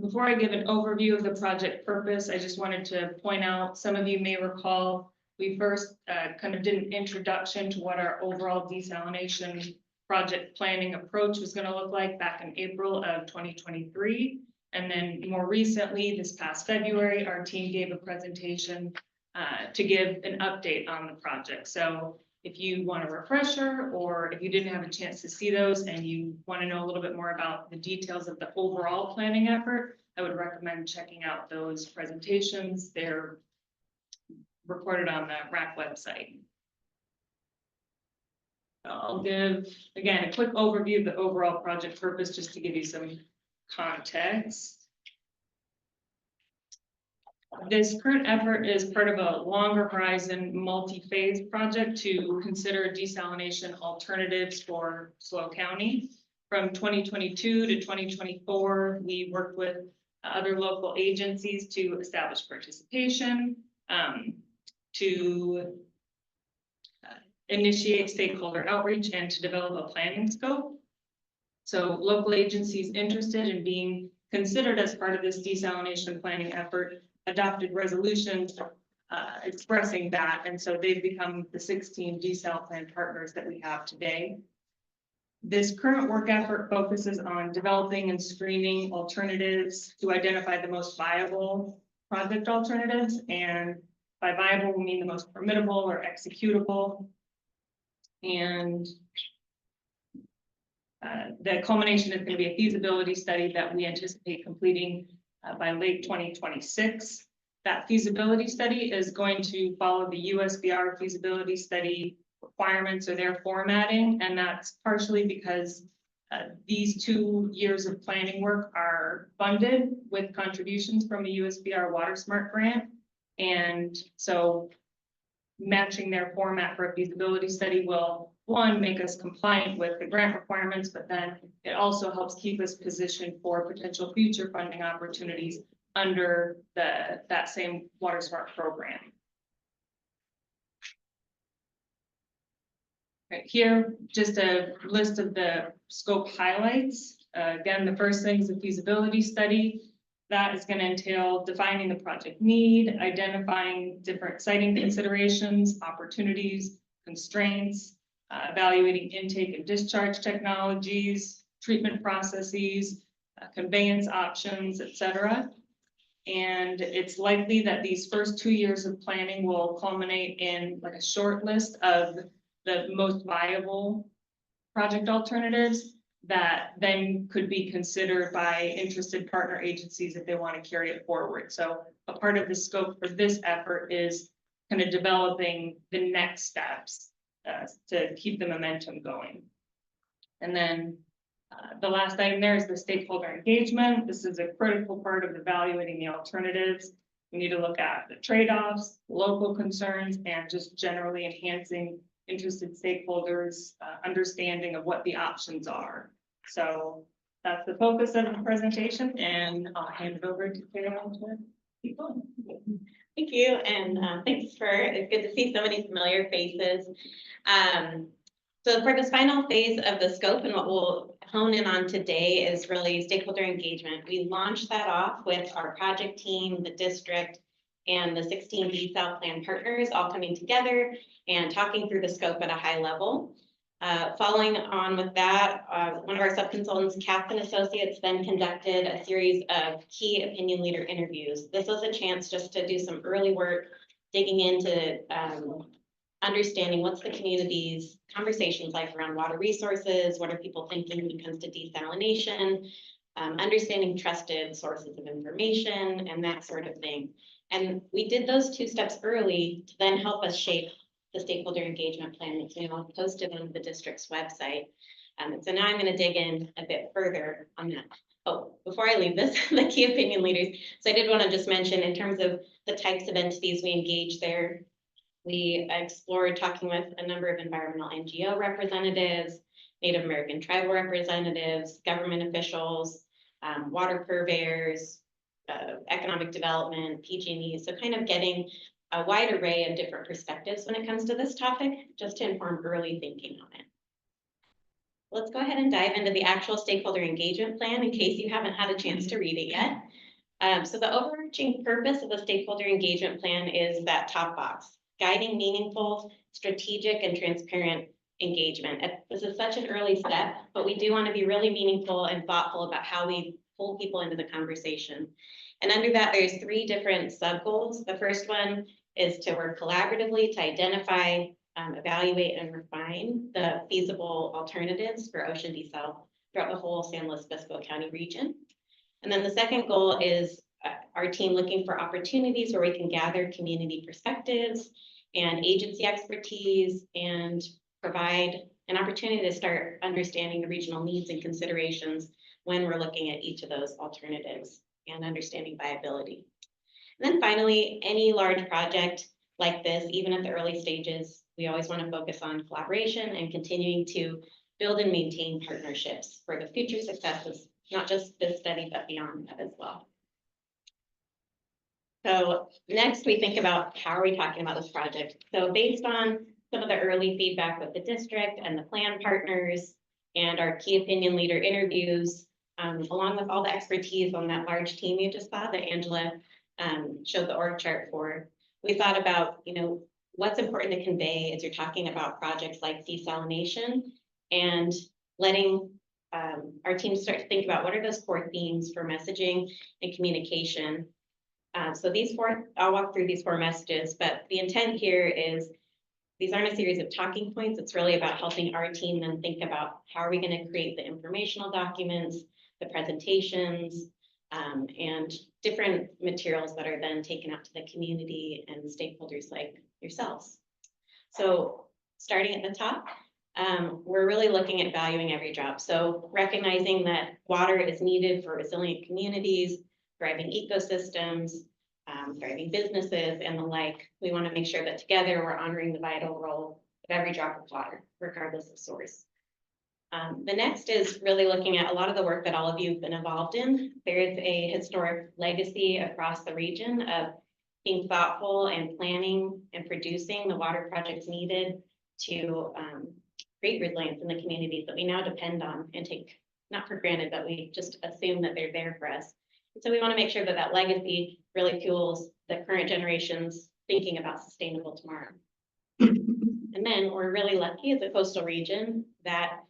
Before I give an overview of the project purpose, I just wanted to point out, some of you may recall, we first kind of did an introduction to what our overall desalination project planning approach was going to look like back in April of 2023. And then more recently, this past February, our team gave a presentation to give an update on the project. So if you want a refresher, or if you didn't have a chance to see those and you want to know a little bit more about the details of the overall planning effort, I would recommend checking out those presentations. They're recorded on the WRAC website. I'll give, again, a quick overview of the overall project purpose, just to give you some context. This current effort is part of a longer horizon, multi-phase project to consider desalination alternatives for SLO County. From 2022 to 2024, we worked with other local agencies to establish participation, to initiate stakeholder outreach and to develop a planning scope. So local agencies interested in being considered as part of this desalination planning effort adopted resolutions expressing that, and so they've become the 16 desal plan partners that we have today. This current work effort focuses on developing and screening alternatives to identify the most viable project alternatives, and by viable, we mean the most formidable or executable. And the culmination is going to be a feasibility study that we anticipate completing by late 2026. That feasibility study is going to follow the USBR feasibility study requirements or their formatting, and that's partially because these 2 years of planning work are funded with contributions from the USBR Water Smart grant, and so matching their format for a feasibility study will, one, make us compliant with the grant requirements, but then it also helps keep us positioned for potential future funding opportunities under that same Water Smart program. Right here, just a list of the scope highlights. Again, the first thing is a feasibility study. That is going to entail defining the project need, identifying different siting considerations, opportunities, constraints, evaluating intake and discharge technologies, treatment processes, conveyance options, etc. And it's likely that these first 2 years of planning will culminate in like a short list of the most viable project alternatives that then could be considered by interested partner agencies if they want to carry it forward. So a part of the scope for this effort is kind of developing the next steps to keep the momentum going. And then the last item there is the stakeholder engagement. This is a critical part of evaluating the alternatives. We need to look at the trade-offs, local concerns, and just generally enhancing interested stakeholders' understanding of what the options are. So that's the focus of the presentation, and I'll hand it over to Carolyn to keep going. Thank you, and thanks it's good to see so many familiar faces. So for this final phase of the scope and what we'll hone in on today is really stakeholder engagement. We launched that off with our project team, the district, and the 16 desal plan partners all coming together and talking through the scope at a high level. Following on with that, one of our sub-consultants, Kath and Associates, then conducted a series of key opinion leader interviews. This was a chance just to do some early work, digging into understanding what's the community's conversations like around water resources, what are people thinking when it comes to desalination, understanding trusted sources of information, and that sort of thing. And we did those 2 steps early to then help us shape the stakeholder engagement plan that's now posted on the district's website. And so now I'm going to dig in a bit further on that. Oh, before I leave this, the key opinion leaders. So I did want to just mention in terms of the types of entities we engage there, we explored talking with a number of environmental NGO representatives, Native American tribal representatives, government officials, water purveyors, economic development, PG&E. So kind of getting a wide array of different perspectives when it comes to this topic, just to inform early thinking on it. Let's go ahead and dive into the actual stakeholder engagement plan in case you haven't had a chance to read it yet. So the overarching purpose of the stakeholder engagement plan is that top box, guiding meaningful, strategic, and transparent engagement. This is such an early step, but we do want to be really meaningful and thoughtful about how we pull people into the conversation. And under that, there's 3 different sub-goals. The first one is to work collaboratively to identify, evaluate, and refine the feasible alternatives for ocean desal throughout the whole San Luis Obispo County region. And then the second goal is our team looking for opportunities where we can gather community perspectives and agency expertise and provide an opportunity to start understanding the regional needs and considerations when we're looking at each of those alternatives and understanding viability. And then finally, any large project like this, even at the early stages, we always want to focus on collaboration and continuing to build and maintain partnerships for the future successes, not just this study, but beyond that as well. So next we think about how are we talking about this project? So based on some of the early feedback with the district and the plan partners and our key opinion leader interviews, along with all the expertise on that large team you just saw that Angela showed the org chart for, we thought about, what's important to convey as you're talking about projects like desalination and letting our team start to think about what are those core themes for messaging and communication. So I'll walk through these 4 messages, but the intent here is these aren't a series of talking points. It's really about helping our team then think about how are we going to create the informational documents, the presentations, and different materials that are then taken out to the community and stakeholders like yourselves. So starting at the top, we're really looking at valuing every job. So recognizing that water is needed for resilient communities, thriving ecosystems, thriving businesses and the like. We want to make sure that together we're honoring the vital role of every drop of water, regardless of source. The next is really looking at a lot of the work that all of you have been involved in. There is a historic legacy across the region of being thoughtful and planning and producing the water projects needed to create resilience in the communities that we now depend on and take not for granted, but we just assume that they're there for us. And so we want to make sure that that legacy really fuels the current generations thinking about sustainable tomorrow. And then we're really lucky as a coastal region that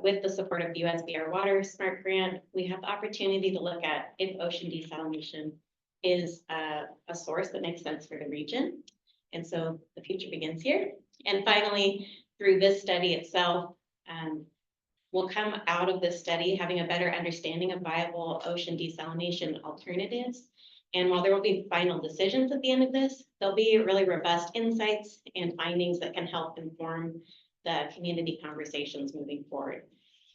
with the support of the USBR Water Smart Grant, we have the opportunity to look at if ocean desalination is a source that makes sense for the region. And so the future begins here. And finally, through this study itself, we'll come out of this study having a better understanding of viable ocean desalination alternatives. And while there will be final decisions at the end of this, there'll be really robust insights and findings that can help inform the community conversations moving forward.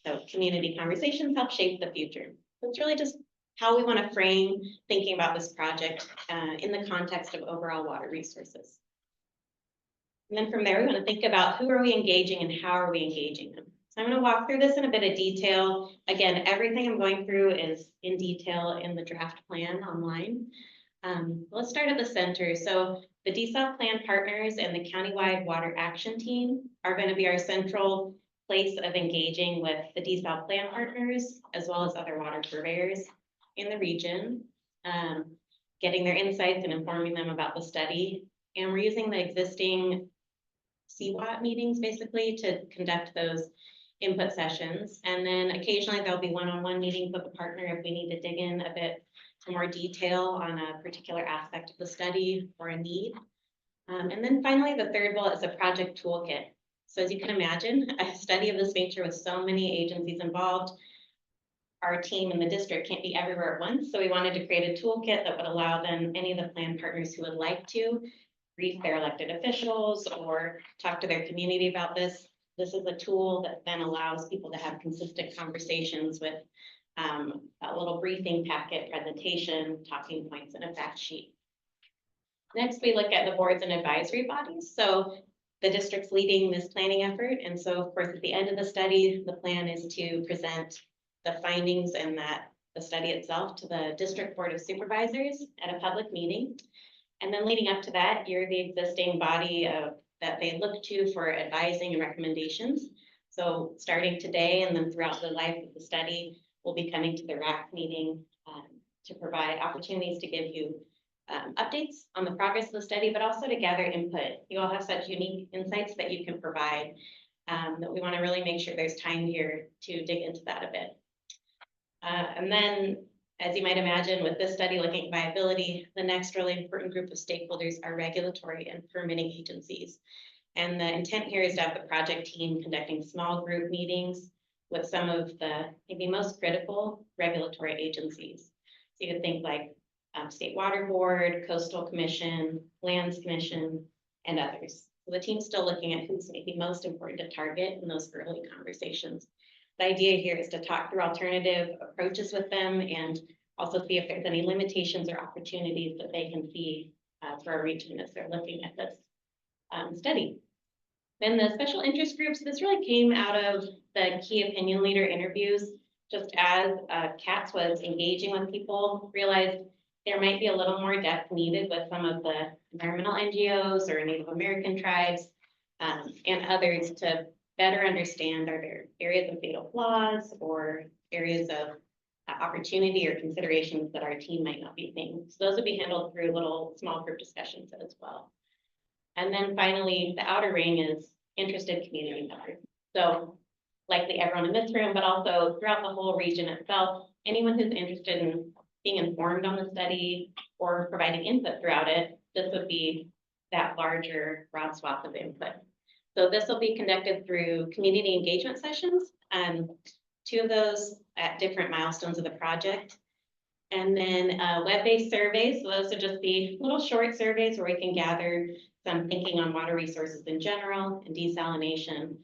So community conversations help shape the future. So it's really just how we want to frame thinking about this project in the context of overall water resources. And then from there, we want to think about who are we engaging and how are we engaging them. So I'm going to walk through this in a bit of detail. Again, everything I'm going through is in detail in the draft plan online. Let's start at the center. So the desal plan partners and the countywide water action team are going to be our central place of engaging with the desal plan partners, as well as other water purveyors in the region, getting their insights and informing them about the study. And we're using the existing CWAT meetings basically to conduct those input sessions. And then occasionally there'll be one-on-one meetings with the partner if we need to dig in a bit to more detail on a particular aspect of the study or a need. And then finally, the third bullet is a project toolkit. So as you can imagine, a study of this nature with so many agencies involved, our team in the district can't be everywhere at once. So we wanted to create a toolkit that would allow then any of the plan partners who would like to brief their elected officials or talk to their community about this. This is a tool that then allows people to have consistent conversations with a little briefing packet, presentation, talking points, and a fact sheet. Next, we look at the boards and advisory bodies. So the district's leading this planning effort. And so of course, at the end of the study, the plan is to present the findings and the study itself to the district board of supervisors at a public meeting. And then leading up to that, you're the existing body that they look to for advising and recommendations. So starting today and then throughout the life of the study, we'll be coming to the WRAC meeting to provide opportunities to give you updates on the progress of the study, but also to gather input. You all have such unique insights that you can provide that we want to really make sure there's time here to dig into that a bit. And then, as you might imagine, with this study looking at viability, the next really important group of stakeholders are regulatory and permitting agencies. And the intent here is to have the project team conducting small group meetings with some of the maybe most critical regulatory agencies. So you could think like State Water Board, Coastal Commission, Lands Commission, and others. So the team's still looking at who's maybe most important to target in those early conversations. The idea here is to talk through alternative approaches with them and Also see if there's any limitations or opportunities that they can see for our region as they're looking at this study. Then the special interest groups, this really came out of the key opinion leader interviews. Just as CATS was engaging with people, realized there might be a little more depth needed with some of the environmental NGOs or Native American tribes and others to better understand, are there areas of fatal flaws or areas of opportunity or considerations that our team might not be seeing. So those would be handled through little small group discussions as well. And then finally, the outer ring is interested community members. So likely everyone in this room, but also throughout the whole region itself, anyone who's interested in being informed on the study or providing input throughout it, this would be that larger broad swath of input. So this will be conducted through community engagement sessions, 2 of those at different milestones of the project. And then web-based surveys, so those would just be little short surveys where we can gather some thinking on water resources in general and desalination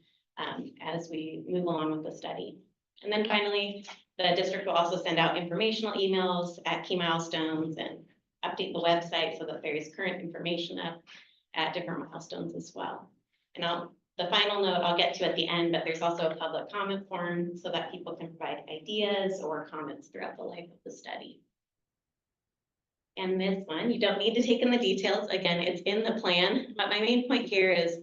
as we move along with the study. And then finally, the district will also send out informational emails at key milestones and update the website so that there is current information up at different milestones as well. And the final note I'll get to at the end, but there's also a public comment form so that people can provide ideas or comments throughout the life of the study. And this one, you don't need to take in the details. Again, it's in the plan, but my main point here is,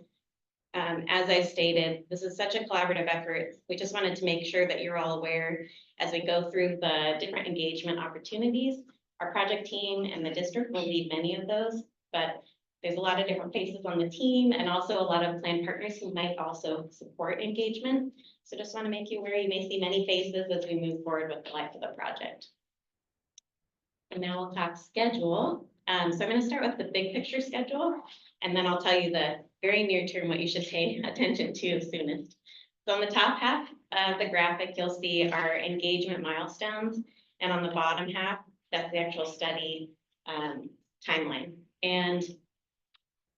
as I stated, this is such a collaborative effort. We just wanted to make sure that you're all aware as we go through the different engagement opportunities. Our project team and the district will lead many of those, but there's a lot of different faces on the team and also a lot of plan partners who might also support engagement. So just want to make you aware, you may see many faces as we move forward with the life of the project. And now we'll talk schedule. So I'm going to start with the big picture schedule, and then I'll tell you the very near term what you should pay attention to soonest. So on the top half of the graphic, you'll see our engagement milestones, and on the bottom half, that's the actual study timeline. And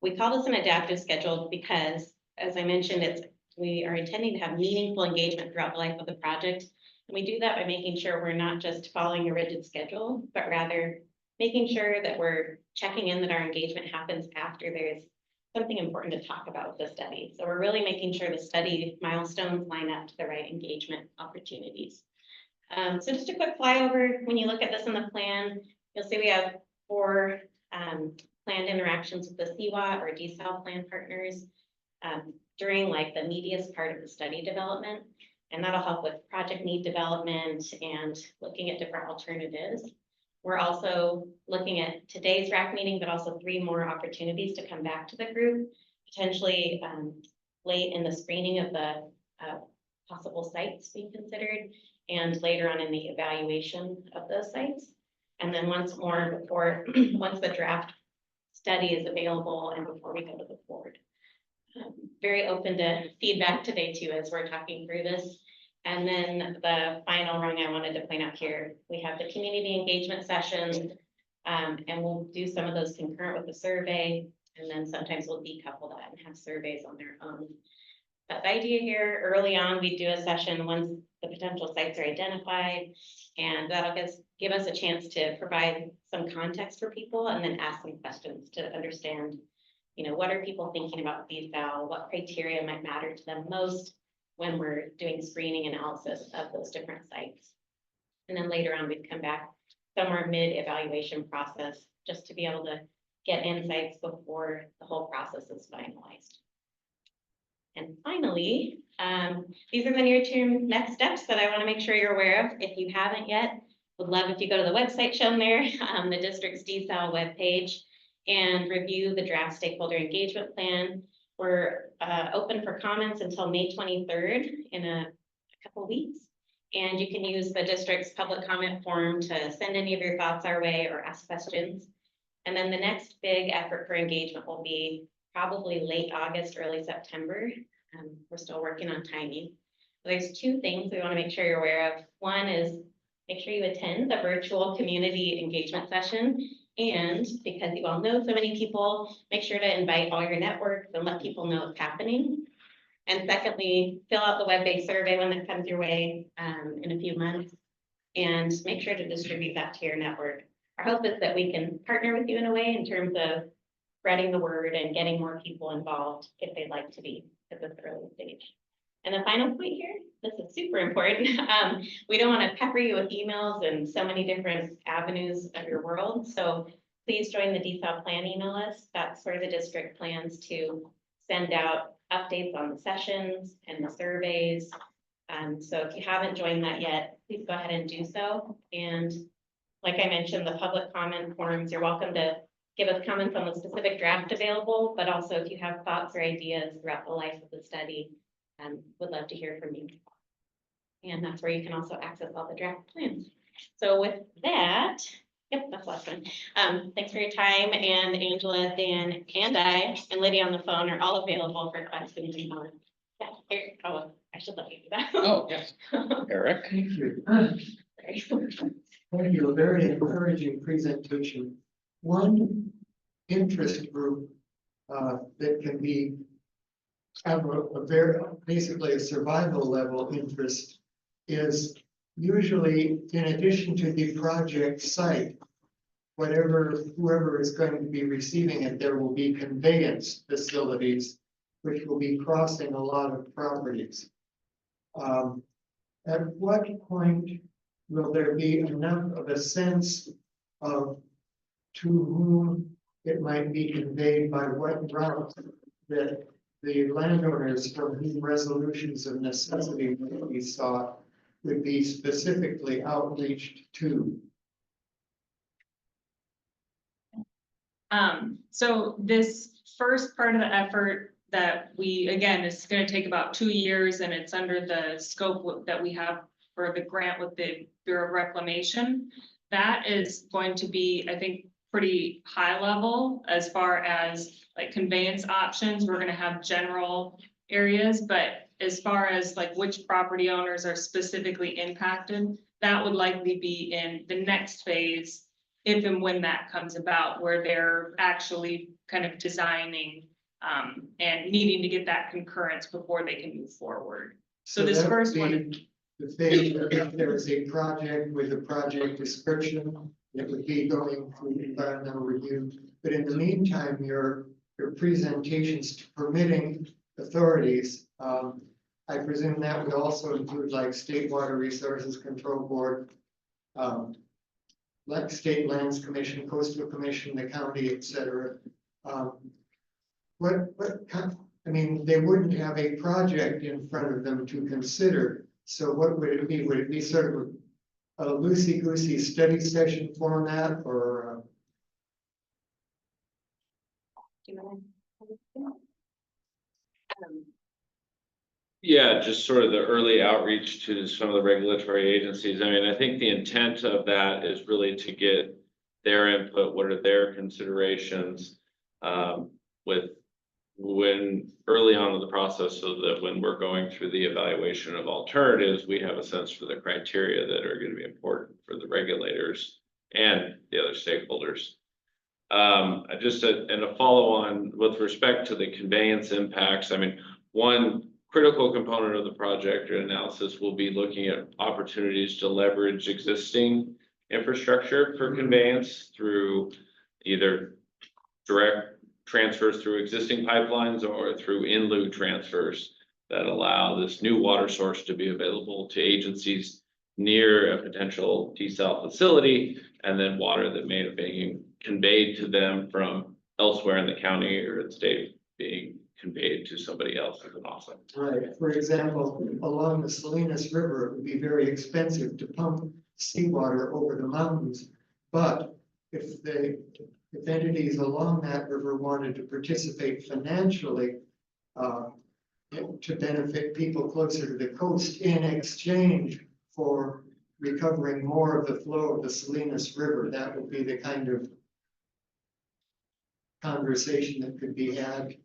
we call this an adaptive schedule because, as I mentioned, we are intending to have meaningful engagement throughout the life of the project. And we do that by making sure we're not just following a rigid schedule, but rather making sure that we're checking in that our engagement happens after there's something important to talk about with the study. So we're really making sure the study milestones line up to the right engagement opportunities. So just a quick flyover, when you look at this in the plan, you'll see we have 4 planned interactions with the CWA or desal plan partners during like the meatiest part of the study development. And that'll help with project need development and looking at different alternatives. We're also looking at today's WRAC meeting, but also 3 more opportunities to come back to the group, potentially late in the screening of the possible sites being considered, and later on in the evaluation of those sites. And then once more before, once the draft study is available and before we go to the board. Very open to feedback today too, as we're talking through this. And then the final rung I wanted to point out here, we have the community engagement sessions, and we'll do some of those concurrent with the survey. And then sometimes we'll decouple that and have surveys on their own. But the idea here, early on, we do a session once the potential sites are identified, and that'll give us a chance to provide some context for people and then ask some questions to understand, you know, what are people thinking about desal, what criteria might matter to them most when we're doing screening analysis of those different sites. And then later on, we'd come back somewhere mid-evaluation process just to be able to get insights before the whole process is finalized. And finally, these are the near-term next steps that I want to make sure you're aware of. If you haven't yet, would love if you go to the website shown there, the district's desal webpage, and review the draft stakeholder engagement plan. We're open for comments until May 23rd in a couple weeks. And you can use the district's public comment form to send any of your thoughts our way or ask questions. And then the next big effort for engagement will be probably late August, early September. We're still working on timing. There's 2 things we want to make sure you're aware of. One is make sure you attend the virtual community engagement session. And because you all know so many people, make sure to invite all your networks and let people know it's happening. And secondly, fill out the web-based survey when that comes your way in a few months. and make sure to distribute that to your network. Our hope is that we can partner with you in a way in terms of spreading the word and getting more people involved if they'd like to be at this early stage. And the final point here, this is super important. We don't want to pepper you with emails and so many different avenues of your world. So please join the DSAL plan email list. That's where the district plans to send out updates on the sessions and the surveys. So if you haven't joined that yet, please go ahead and do so. And like I mentioned, the public comment forums, you're welcome to give us comments on the specific draft available, but also if you have thoughts or ideas throughout the life of the study, would love to hear from you. And that's where you can also access all the draft plans. So with that, yep, that's last one. Thanks for your time, and Angela, Dan, and I, and Lydia on the phone are all available for questions and more. Yeah, here, oh, I should let you do that. Oh, yes. Eric? Thank you. Sorry. Thank you. A very encouraging presentation. One interest group that can be have a very basically a survival level interest is usually, in addition to the project site, whoever is going to be receiving it, there will be conveyance facilities which will be crossing a lot of properties. At what point will there be enough of a sense of to whom it might be conveyed by what route that the landowners from whom resolutions of necessity would be sought would be specifically outreached to? So this first part of the effort that we, again, it's going to take about 2 years, and it's under the scope that we have for the grant with the Bureau of Reclamation. That is going to be, I think, pretty high level as far as like conveyance options. We're going to have general areas, but as far as like which property owners are specifically impacted, that would likely be in the next phase, if and when that comes about, where they're actually kind of designing and needing to get that concurrence before they can move forward. So this that would first be one, the phase, if there is a project with a project description, it would be going through environmental review. But in the meantime, your presentations to permitting authorities, I presume that would also include like State Water Resources Control Board, like State Lands Commission, Coastal Commission, the county, etc. I mean, they wouldn't have a project in front of them to consider. So what would it be? Would it be sort of a loosey-goosey study session format, or? Do you want to- Yeah, just sort of the early outreach to some of the regulatory agencies. I mean, I think the intent of that is really to get their input, what are their considerations, with when early on in the process, so that when we're going through the evaluation of alternatives, we have a sense for the criteria that are going to be important for the regulators and the other stakeholders. Just a follow on with respect to the conveyance impacts. I mean, one critical component of the project analysis will be looking at opportunities to leverage existing infrastructure for conveyance through either direct transfers through existing pipelines or through in lieu transfers that allow this new water source to be available to agencies near a potential desal facility, and then water that may have been conveyed to them from elsewhere in the county or the state being conveyed to somebody else as an offset. Right. For example, along the Salinas River, it would be very expensive to pump seawater over the mountains. But if entities along that river wanted to participate financially to benefit people closer to the coast in exchange for recovering more of the flow of the Salinas River, that would be the kind of conversation that could be had.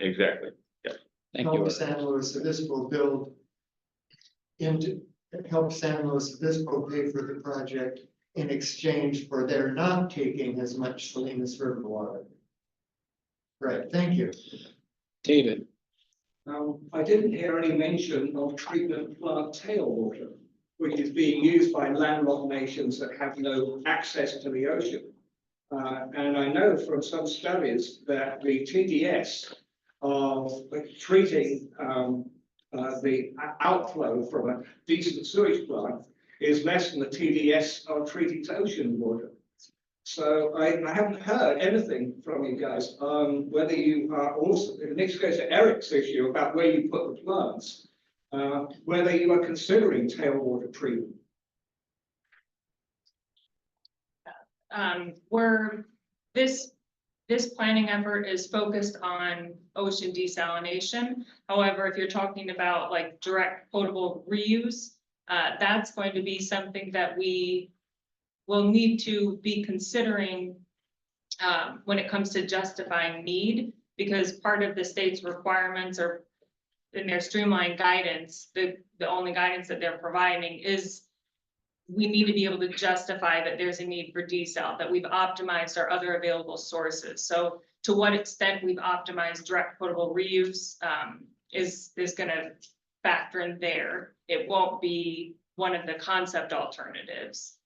Exactly. Yeah. Thank you. Help San Luis Obispo build into, help San Luis Obispo pay for the project in exchange for their not taking as much Salinas River water. Right, thank you. David. I didn't hear any mention of treatment plant tailwater. which is being used by landlocked nations that have no access to the ocean. And I know from some studies that the TDS of treating the outflow from a decent sewage plant is less than the TDS of treating ocean water. So I haven't heard anything from you guys on whether you are also, the next goes to Eric's issue about where you put the plants, whether you are considering tailwater treatment. This planning effort is focused on ocean desalination. However, if you're talking about like direct potable reuse, that's going to be something that we will need to be considering when it comes to justifying need, because part of the state's requirements are in their streamlined guidance, the only guidance that they're providing is we need to be able to justify that there's a need for desal, that we've optimized our other available sources. So to what extent we've optimized direct potable reuse is gonna factor in there. It won't be one of the concept alternatives.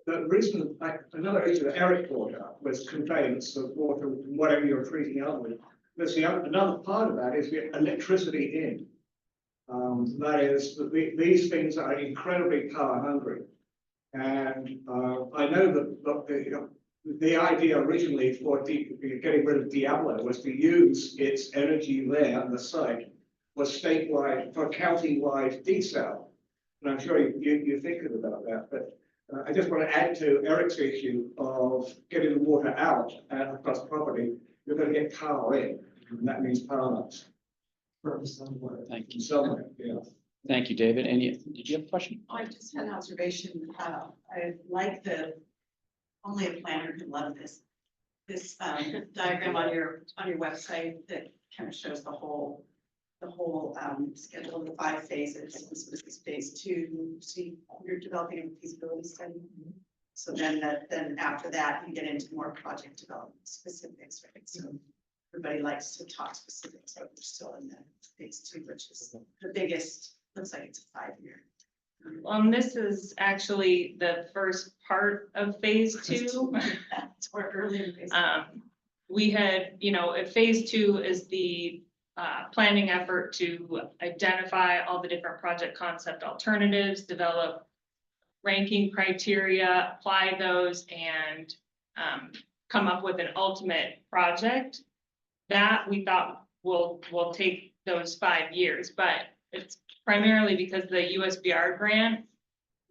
The reason, another issue that Eric brought up was conveyance of water, whatever you're treating out with. There's another part of that is the electricity in. That is, these things are incredibly power hungry. And I know that the idea originally for getting rid of Diablo was to use its energy there on the site for statewide, for county-wide desal. And I'm sure you're thinking about that, but I just want to add to Eric's issue of getting the water out across property. You're going to get power in, and that means power loss. From somewhere. Thank you. Somewhere, yeah. Thank you, David. Did you have a question? I just had an observation. I like only a planner could love this. This diagram on your website that kind of shows the whole schedule of the 5 phases. This is phase 2. See, you're developing a feasibility study. So then after that, you get into more project development specifics, right? So everybody likes to talk specifics, but we're still in the phase 2, which is the biggest. Looks like it's a 5-year. This is actually the first part of phase 2. That's where early in phase. We had, if phase 2 is the planning effort to identify all the different project concept alternatives, develop ranking criteria, apply those, and come up with an ultimate project. That we thought will take those 5 years, but it's primarily because the USBR grant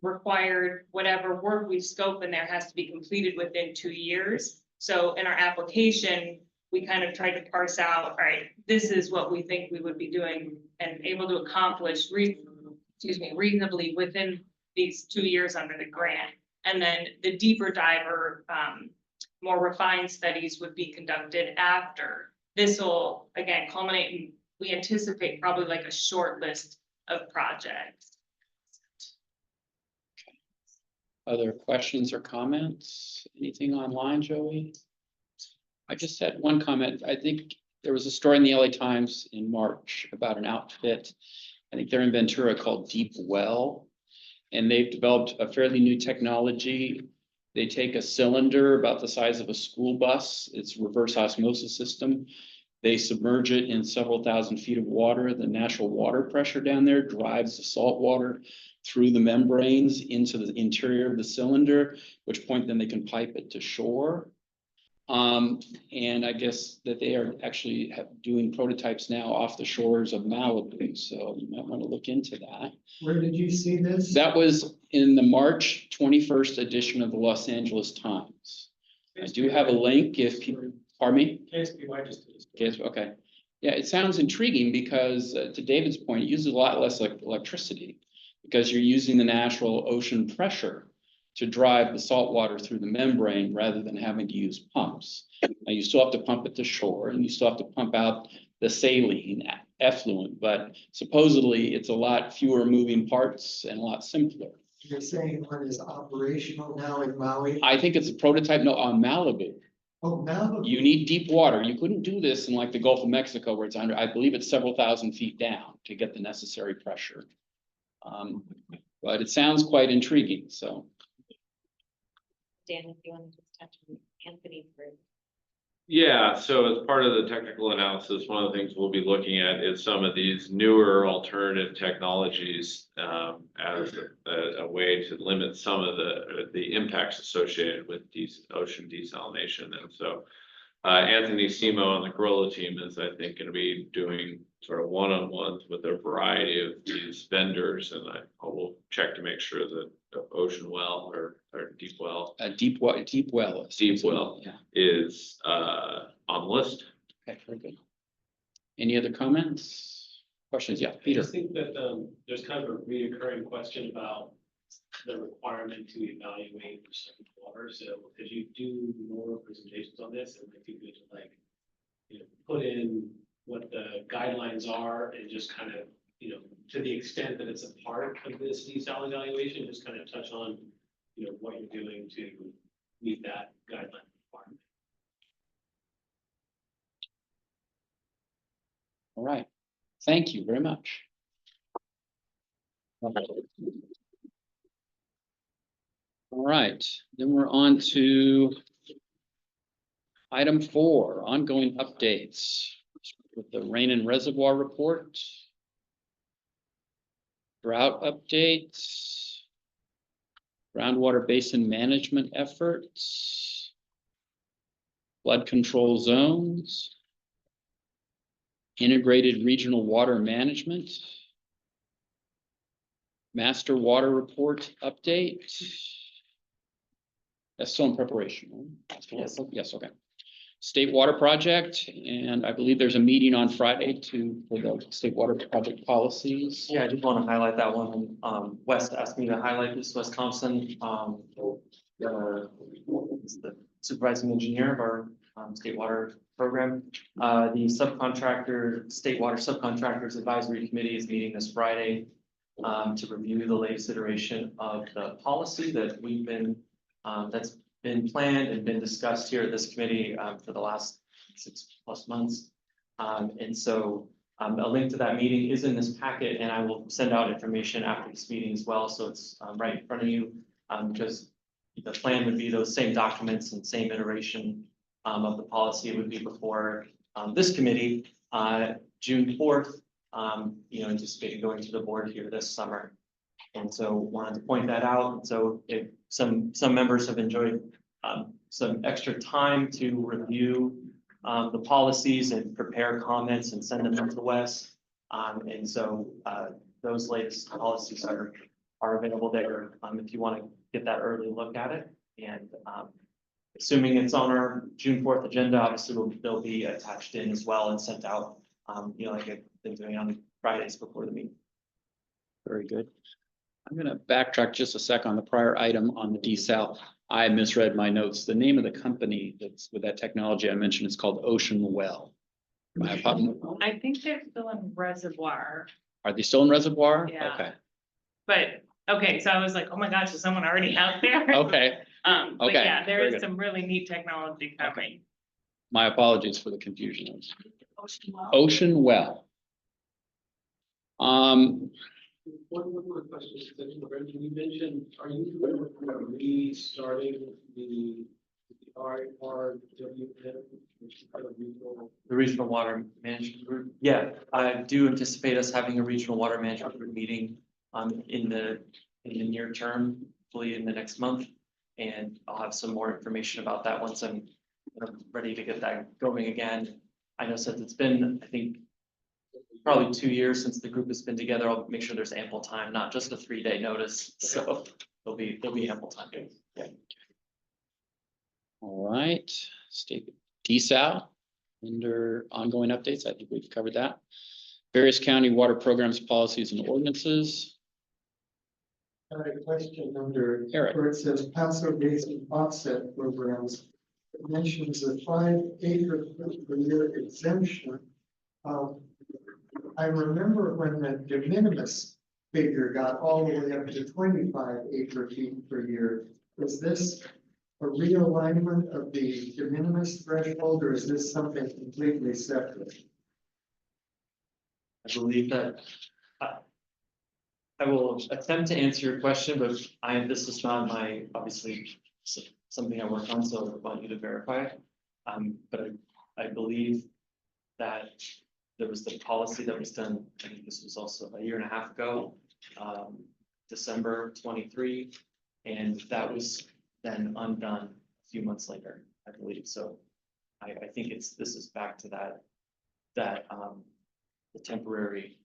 required whatever work we scope in there has to be completed within 2 years. So in our application, we kind of tried to parse out, all right, this is what we think we would be doing and able to accomplish reasonably within these 2 years under the grant. And then the deeper diver, more refined studies would be conducted after. This will, again, culminate in, we anticipate probably like a short list of projects. Other questions or comments? Anything online, Joey? I just had one comment. I think there was a story in the LA Times in March about an outfit. I think they're in Ventura called Deep Well. And they've developed a fairly new technology. They take a cylinder about the size of a school bus. It's a reverse osmosis system. They submerge it in several thousand feet of water. The natural water pressure down there drives the salt water through the membranes into the interior of the cylinder, at which point then they can pipe it to shore. And I guess that they are actually doing prototypes now off the shores of Malibu. So you might want to look into that. Where did you see this? That was in the March 21st edition of the Los Angeles Times. I do have a link if people, pardon me? KSPY just did. Okay. Yeah, it sounds intriguing because to David's point, it uses a lot less electricity because you're using the natural ocean pressure to drive the salt water through the membrane rather than having to use pumps. Now you still have to pump it to shore and you still have to pump out the saline effluent, but supposedly it's a lot fewer moving parts and a lot simpler. You're saying one is operational now in Maui? I think it's a prototype on Malibu. Oh, Malibu. You need deep water. You couldn't do this in like the Gulf of Mexico where it's under, I believe it's several thousand feet down to get the necessary pressure. But it sounds quite intriguing, so. Dan, if you want to just touch on Anthony's group. Yeah, so as part of the technical analysis, one of the things we'll be looking at is some of these newer alternative technologies as a way to limit some of the impacts associated with ocean desalination. And so Anthony Simo on the Gorilla team is, I think, going to be doing sort of one-on-ones with a variety of these vendors, and I will check to make sure that the Ocean Well or Deep Well. Deep well. Deep Well Yeah. is on the list. Okay, very good. Any other comments? Questions? Yeah, I Peter. just think that there's kind of a reoccurring question about the requirement to evaluate recycled water. So as you do more presentations on this, it might be good to like, put in what the guidelines are and just kind of, to the extent that it's a part of this desal evaluation, just kind of touch on, what you're doing to meet that guideline requirement. All right. Thank you very much. All right, then we're on to item 4, ongoing updates with the rain and reservoir report, drought updates, groundwater basin management efforts, flood control zones, integrated regional water management, master water report update. That's still in preparation. Right? Yes. Yes, okay. State water project, and I believe there's a meeting on Friday for the state water project policies. Yeah, I just want to highlight that one. Wes asked me to highlight this, Wes Thompson, the supervising engineer of our state water program. The state water subcontractors advisory committee is meeting this Friday to review the latest iteration of the policy that we've been, that's been planned and been discussed here at this committee for the last 6+ months. And so a link to that meeting is in this packet, and I will send out information after this meeting as well. So it's right in front of you, because the plan would be those same documents and same iteration of the policy would be before this committee June 4th, anticipating going to the board here this summer. And so wanted to point that out. And so if some members have enjoyed some extra time to review the policies and prepare comments and send them to Wes. And so those latest policies are available there if you want to get that early look at it. And assuming it's on our June 4th agenda, obviously they'll be attached in as well and sent out, like I've been doing on Fridays before the meeting. Very good. I'm going to backtrack just a sec on the prior item on the desal. I misread my notes. The name of the company that's with that technology I mentioned is called Ocean Well. I think they're still in reservoir, Are they still in reservoir? Yeah. Okay. but, okay, so I was like, oh my gosh, is someone already out there? Okay. But Okay, yeah, there very is good. some really neat technology coming. My apologies for the confusion. Ocean Well. Ocean Well. One more question, Brendan, you mentioned, are you restarting the RWM, which is part of regional? The regional water management group. Yeah, I do anticipate us having a regional water management group meeting in the near term, hopefully in the next month. And I'll have some more information about that once I'm ready to get that going again. I know since it's been, I think, probably 2 years since the group has been together, I'll make sure there's ample time, not just a 3-day notice. So there'll be ample time. Yeah. All right, state desal under ongoing updates. I think we've covered that. Various county water programs, policies, and ordinances. I have a question under Eric. where it says Paso Basin offset programs. It mentions a 5 acre per year exemption. I remember when the de minimis figure got all the way up to 25 acre feet per year. Is this a realignment of the de minimis threshold, or is this something completely separate? I believe that I will attempt to answer your question, but this is not my, obviously, something I work on, so I want you to verify it. But I believe that there was the policy that was done, I think this was also a year and a half ago, December 23, and that was then undone a few months later, I believe. So I think this is back to that the temporary,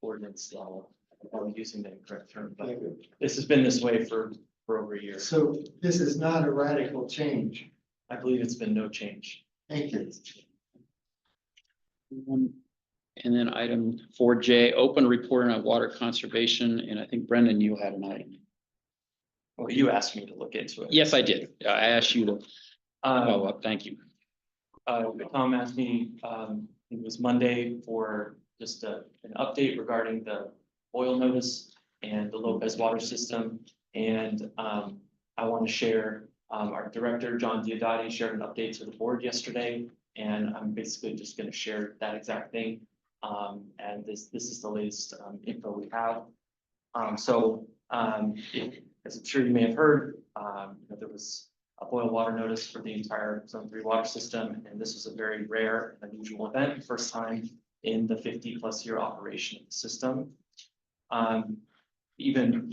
ordinance level. I'm using the incorrect term, but this has been this way for over a year. So this is not a radical change. I believe it's been no change. Thank you. And then item 4J, open reporting on water conservation, and I think Brendan, you had an item. Well, you asked me to look into it. Yes, I did. I asked you to follow up. Thank you. Tom asked me, it was Monday for just an update regarding the oil notice and the Lopez water system. And I want to share, our director, John Diodati, shared an update to the board yesterday. And I'm basically just going to share that exact thing. And this is the latest info we have. As I'm sure you may have heard, there was a boil water notice for the entire Zone 3 water system, and this was a very rare and unusual event, first time in the 50+ year operation of the system. Even,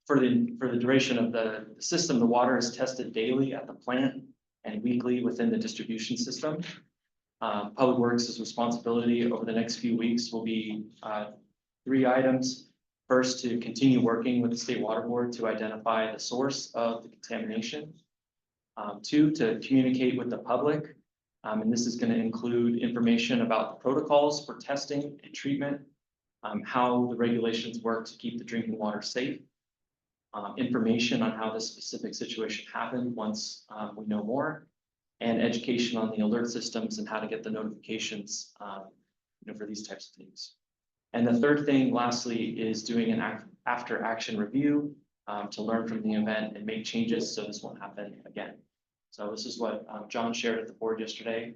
for the duration of the system, the water is tested daily at the plant and weekly within the distribution system. Public Works' responsibility over the next few weeks will be 3 items. First, to continue working with the State Water Board to identify the source of the contamination. 2, to communicate with the public. And this is going to include information about the protocols for testing and treatment, how the regulations work to keep the drinking water safe, information on how this specific situation happened once we know more, and education on the alert systems and how to get the notifications for these types of things. And the third thing, lastly, is doing an after action review to learn from the event and make changes so this won't happen again. So this is what John shared at the board yesterday.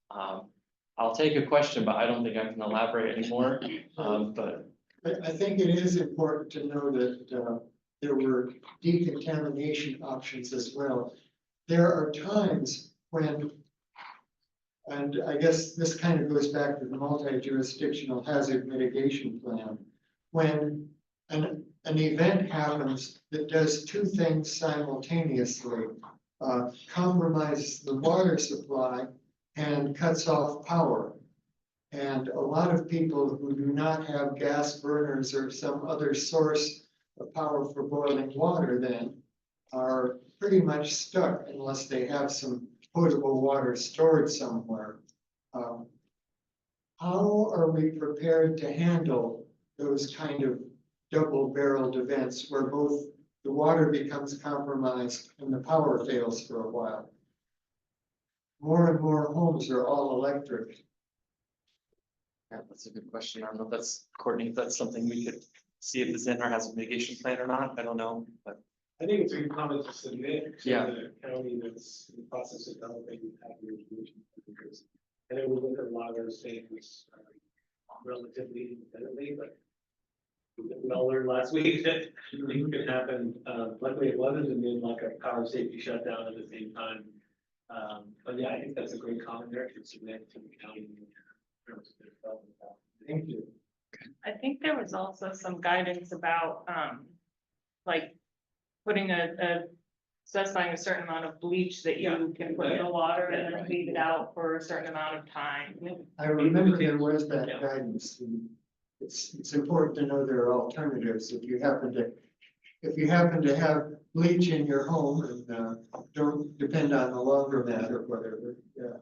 I'll take a question, but I don't think I can elaborate anymore. But I think it is important to know that there were decontamination options as well. There are times when, and I guess this kind of goes back to the multi-jurisdictional hazard mitigation plan, when an event happens that does 2 things simultaneously, compromises the water supply and cuts off power. And a lot of people who do not have gas burners or some other source of power for boiling water then are pretty much stuck unless they have some potable water stored somewhere. How are we prepared to handle those kind of double-barreled events where both the water becomes compromised and the power fails for a while? More and more homes are all electric. yeah, that's a good question. I don't know if that's, Courtney, if that's something we could see if it's in our hazard mitigation plan or not. I don't know, but. I think it's a good comment to submit to Yeah. the county that's in the process of developing hazard mitigation plans. And then we look at a lot of those things relatively independently, but we all learned last week that things could happen. Luckily it wasn't, and then like a power safety shutdown at the same time. But yeah, I think that's a great comment there to submit to the county. Thank you. I think there was also some guidance about, like, putting specifying a certain amount of bleach that you can put in the water and then leave it out for a certain amount of time. I remember there was that guidance. And it's important to know there are alternatives if you happen to have bleach in your home and don't depend on the laundromat or whatever. Yeah.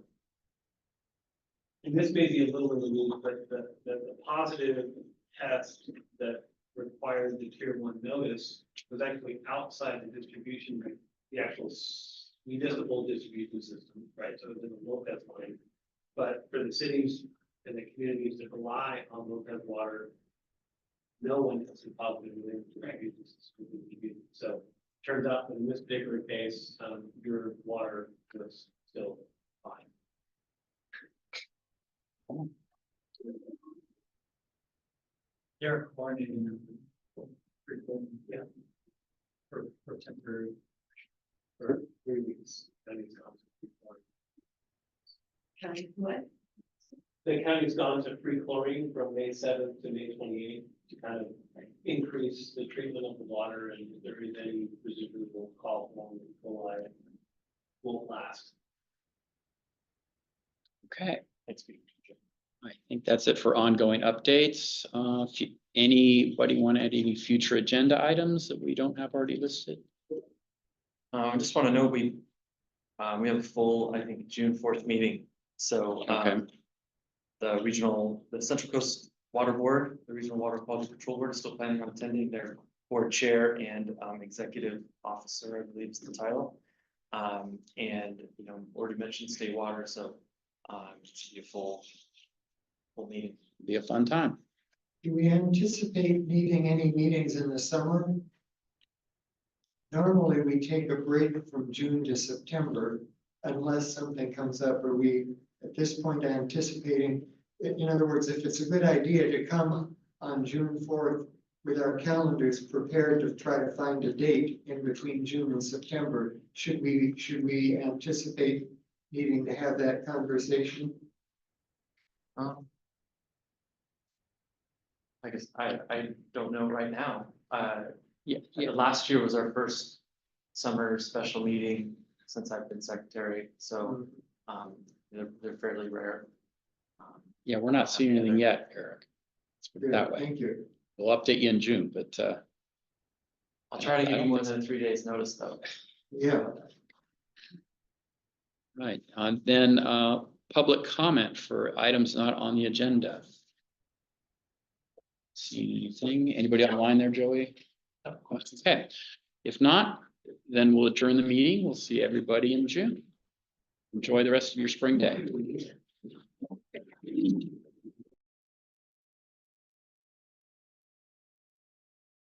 And this may be a little in the weeds, but the positive test that required the tier 1 notice was actually outside the distribution, the actual municipal distribution system, right? So it was in the Lopez line. But for the cities and the communities that rely on Lopez water, no one has been positive within the distribution system. So turns out that in this particular case, your water was still fine. Derek Barney, Yeah. For temporary. For 3 weeks. County's gone to free-chlorine. County what? The county's gone to free chlorine from May 7th to May 28th to kind of increase the treatment of the water, and if there is any residual call along the line, won't last. Okay, Thanks, Pete. I think that's it for ongoing updates. Anybody want to add any future agenda items that we don't have already listed? I just want to know, we have a full, I think, June 4th meeting, so, Okay. the Central Coast Water Board, the Regional Water Quality Control Board is still planning on attending. Their board chair and, executive officer, I believe is the title. And, already mentioned state water, so, it should be a full meeting. Be a fun time. Do we anticipate needing any meetings in the summer? Normally, we take a break from June to September unless something comes up. Are we, at this point, anticipating, in other words, if it's a good idea to come on June 4th with our calendars prepared to try to find a date in between June and September, should we anticipate needing to have that conversation? I guess I don't know right now. Yeah. Last year was our first summer special meeting since I've been secretary, so, they're fairly rare. Yeah, we're not seeing anything yet, Eric. Let's put it Good, that way. thank you. We'll update you in June, but, I'll try to I give don't you more think than 3 days notice though. Yeah. right. Then, public comment for items not on the agenda. See anything? Anybody online there, Joey? Okay. If not, then we'll adjourn the meeting. We'll see everybody in June. Enjoy the rest of your spring day.